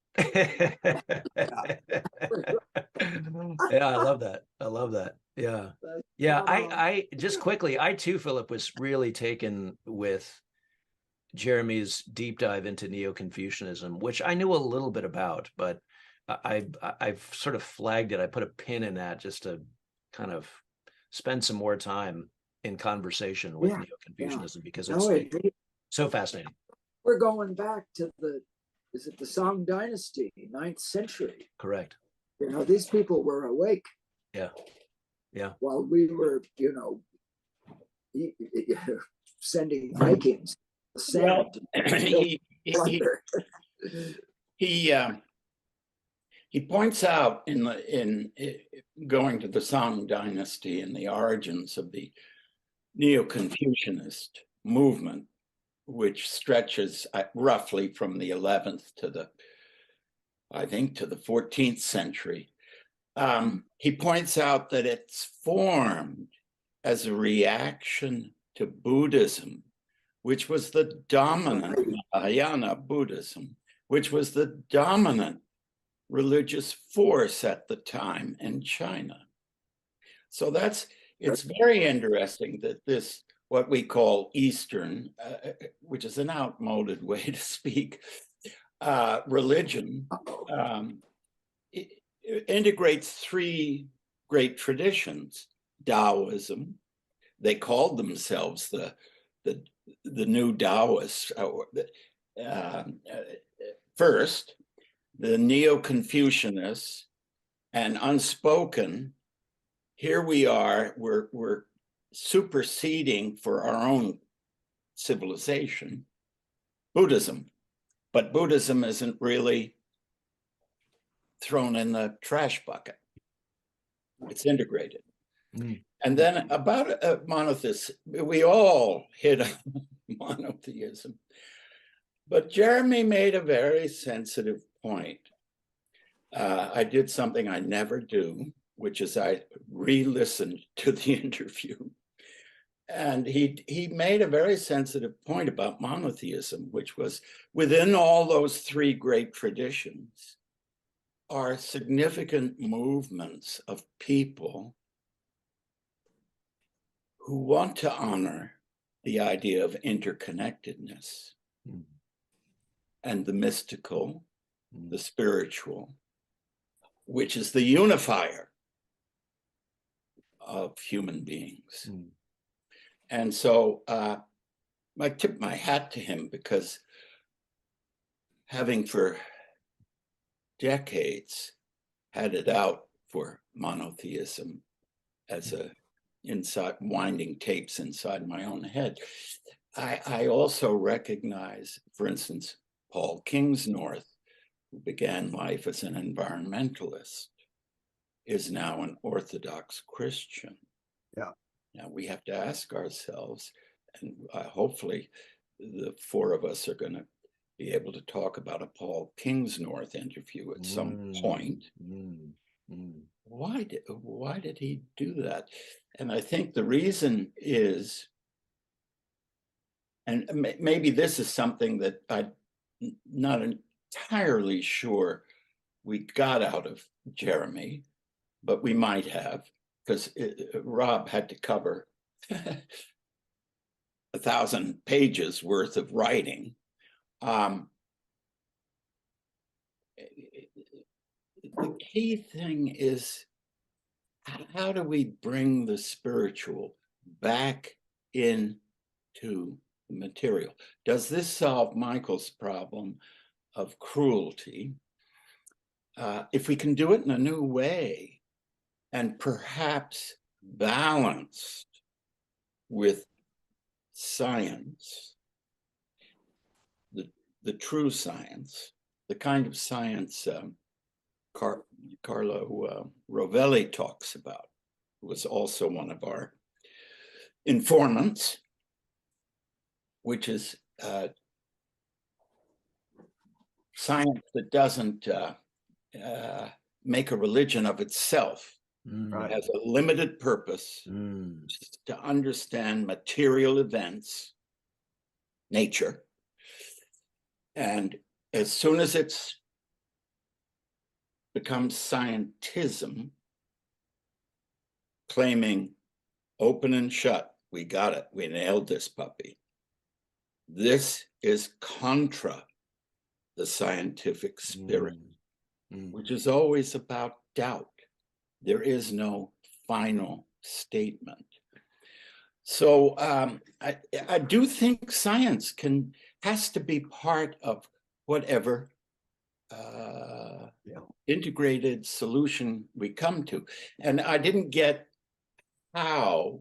Yeah, I love that. I love that. Yeah. Yeah, I just quickly, I too, Philip, was really taken with Jeremy's deep dive into Neo-Confucianism, which I knew a little bit about, but I've sort of flagged it. I put a pin in that just to kind of spend some more time in conversation with Neo-Confucianism because it's so fascinating. We're going back to is it the Song Dynasty, 9th century? Correct. You know, these people were awake. Yeah. Yeah. While we were, sending Vikings. Well, he points out in going to the Song Dynasty and the origins of the Neo-Confucianist movement, which stretches roughly from the 11th to the 14th century. He points out that it's formed as a reaction to Buddhism, which was the dominant Mahayana Buddhism, which was the dominant religious force at the time in China. So it's very interesting that this, what we call Eastern, which is an outmoded way to speak, religion, it integrates three great traditions. Daoism, they called themselves the new Taoists. First, the Neo-Confucianists, and unspoken, here we are, we're superseding for our own civilization Buddhism, but Buddhism isn't really thrown in the trash bucket. It's integrated. And then about monotheism, we all hit on monotheism. But Jeremy made a very sensitive point. I did something I never do, which is I re-listened to the interview. And he made a very sensitive point about monotheism, which was within all those three great traditions are significant movements of people who want to honor the idea of interconnectedness and the mystical, the spiritual, which is the unifier of human beings. And so I tip my hat to him, because having for decades had it out for monotheism as a winding tapes inside my own head, I also recognize, for instance, Paul Kingsnorth, who began life as an environmentalist, is now an Orthodox Christian. Yeah. Now we have to ask ourselves, and hopefully the four of us are going to be able to talk about a Paul Kingsnorth interview at some point. Why did he do that? And I think the reason is, and maybe this is something that I'm not entirely sure we got out of Jeremy, but we might have, because Rob had to cover 1,000 pages worth of writing. The key thing is, how do we bring the spiritual back into the material? Does this solve Michael's problem of cruelty? If we can do it in a new way, and perhaps balanced with science, the true science, the kind of science Carlo Rovelli talks about, who was also one of our informants, which is science that doesn't make a religion of itself. Right. It has a limited purpose to understand material events, nature. And as soon as it's becomes scientism, claiming open and shut, we got it, we nailed this puppy. This is contra the scientific spirit, which is always about doubt. There is no final statement. So I do think science has to be part of whatever integrated solution we come to. And I didn't get how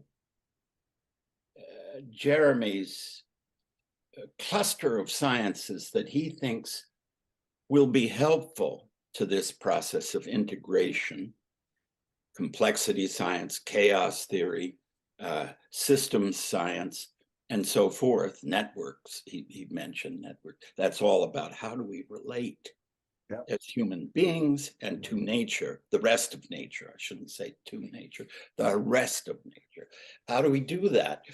Jeremy's cluster of sciences that he thinks will be helpful to this process of integration: complexity science, chaos theory, systems science, and so forth, networks. He mentioned networks. That's all about how do we relate as human beings and to nature, the rest of nature. I shouldn't say to nature, the rest of nature. How do we do that?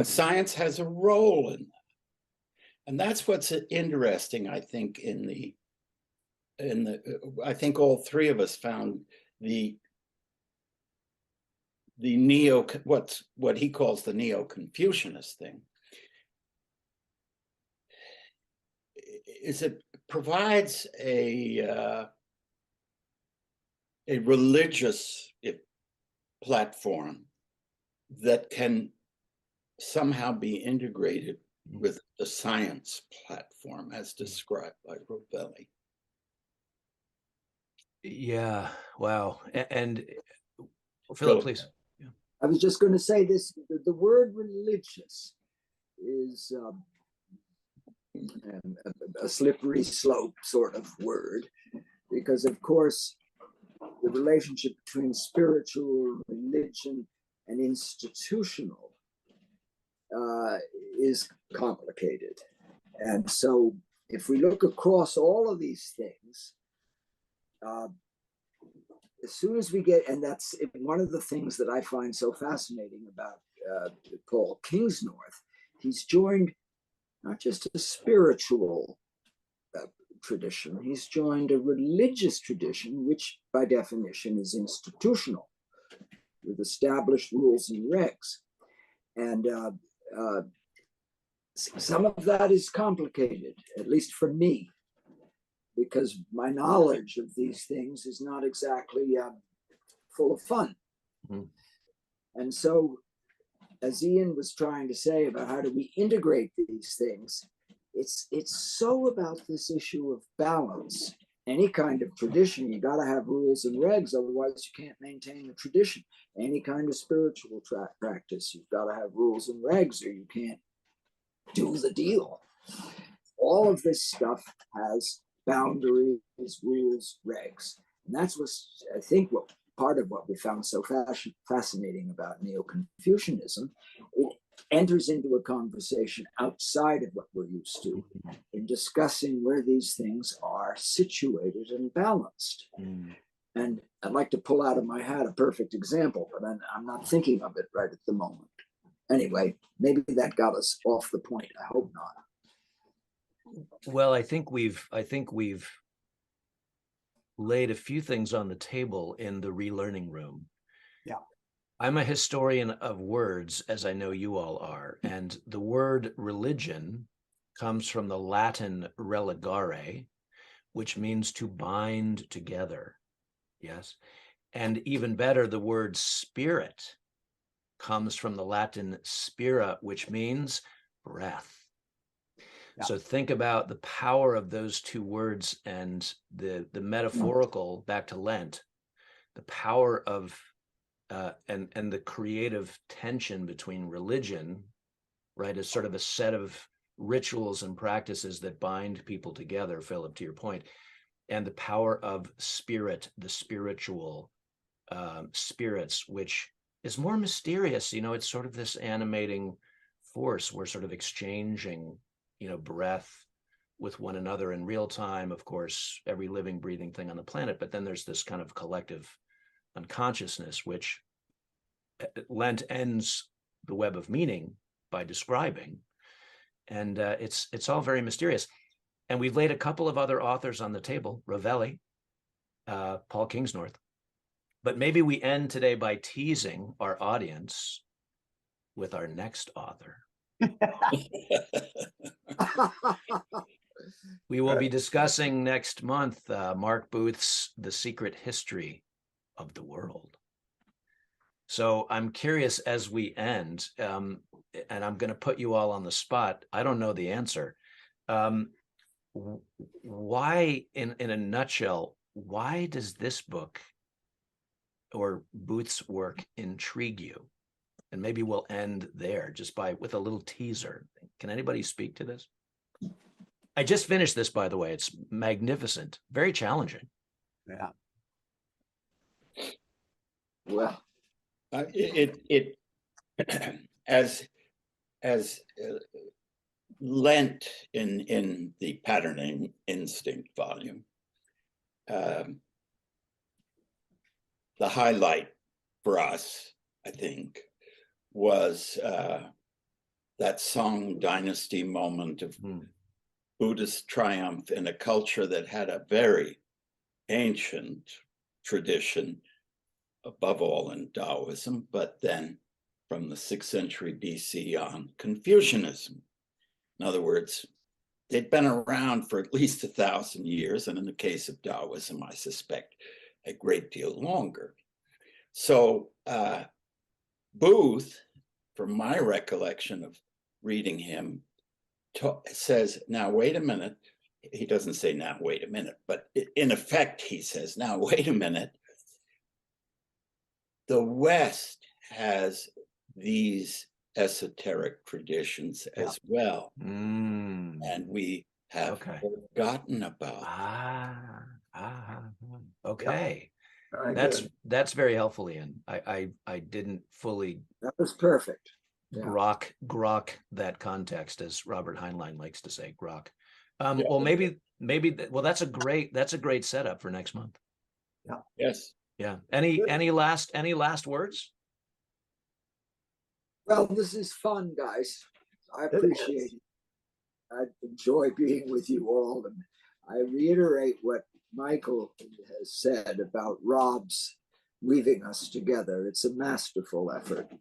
Science has a role in that. And that's what's interesting, I think, I think all three of us found the what he calls the Neo-Confucianist thing, is it provides a religious platform that can somehow be integrated with the science platform as described by Rovelli. Yeah, wow. And Philip, please. Yeah. I was just going to say this, the word religious is a slippery slope sort of word, because of course the relationship between spiritual, religion, and institutional is complicated. And so if we look across all of these things, as soon as we get, and that's one of the things that I find so fascinating about Paul Kingsnorth, he's joined not just a spiritual tradition, he's joined a religious tradition, which by definition is institutional, with established rules and regs. And some of that is complicated, at least for me, because my knowledge of these things is not exactly full of fun. And so, as Ian was trying to say about how do we integrate these things, it's so about this issue of balance. Any kind of tradition, you got to have rules and regs, otherwise you can't maintain the tradition. Any kind of spiritual practice, you've got to have rules and regs, or you can't do the deal. All of this stuff has boundaries, rules, regs. And that's what I think part of what we found so fascinating about Neo-Confucianism. It enters into a conversation outside of what we're used to in discussing where these things are situated and balanced. And I'd like to pull out of my hat a perfect example, but I'm not thinking of it right at the moment. Anyway, maybe that got us off the point. I hope not. Well, I think we've laid a few things on the table in the relearning room. Yeah. I'm a historian of words, as I know you all are, and the word religion comes from the Latin religare, which means to bind together. Yes. And even better, the word spirit comes from the Latin spira, which means breath. Yeah. So think about the power of those two words and the metaphorical, back to Lent, the power of and the creative tension between religion, right, as sort of a set of rituals and practices that bind people together, Philip, to your point, and the power of spirit, the spiritual spirits, which is more mysterious. You know, it's sort of this animating force. We're sort of exchanging, you know, breath with one another in real time, of course, every living, breathing thing on the planet. But then there's this kind of collective unconsciousness, which Lent ends the web of meaning by describing. And it's all very mysterious. And we've laid a couple of other authors on the table, Ravelli, Paul Kingsnorth. But maybe we end today by teasing our audience with our next author. We will be discussing next month Mark Booth's The Secret History of the World. So I'm curious as we end, and I'm going to put you all on the spot. I don't know the answer. Why, in a nutshell, why does this book or Booth's work intrigue you? And maybe we'll end there just with a little teaser. Can anybody speak to this? I just finished this, by the way. It's magnificent, very challenging. Yeah. Well, it as Lent in the Patterning Instinct volume, the highlight for us, I think, was that Song Dynasty moment of Buddhist triumph in a culture that had a very ancient tradition, above all in Daoism, but then from the 6th century BC on, Confucianism. In other words, they'd been around for at least 1,000 years, and in the case of Daoism, I suspect a great deal longer. So Booth, from my recollection of reading him, says, now, wait a minute. He doesn't say, now, wait a minute, but in effect, he says, now, wait a minute. The West has these esoteric traditions as well. And we have forgotten about okay. Yeah. That's very helpful, Ian. I didn't fully that was perfect. grok that context, as Robert Heinlein likes to say, grok. Well, maybe that's a great setup for next month. Yeah. Yes. Yeah. Any last words? Well, this is fun, guys. I appreciate it. I enjoy being with you all, and I reiterate what Michael has said about Rob's weaving us together. It's a masterful effort.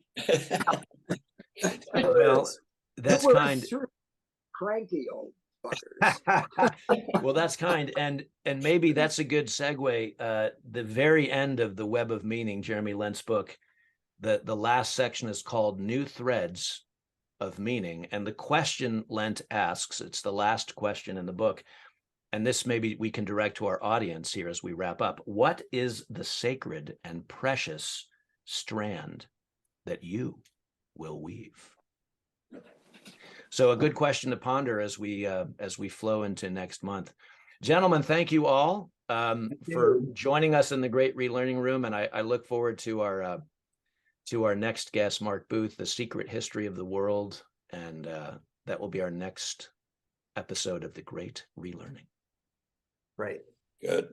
Well, that's kind. Cranky old fuckers. Well, that's kind, and maybe that's a good segue. The very end of the Web of Meaning, Jeremy Lent's book, the last section is called New Threads of Meaning, and the question Lent asks, it's the last question in the book, and this maybe we can direct to our audience here as we wrap up. What is the sacred and precious strand that you will weave? So a good question to ponder as we flow into next month. Gentlemen, thank you all for joining us in the Great Relearning Room, and I look forward to our next guest, Mark Booth, The Secret History of the World, and that will be our next episode of the Great Relearning. Right. Good.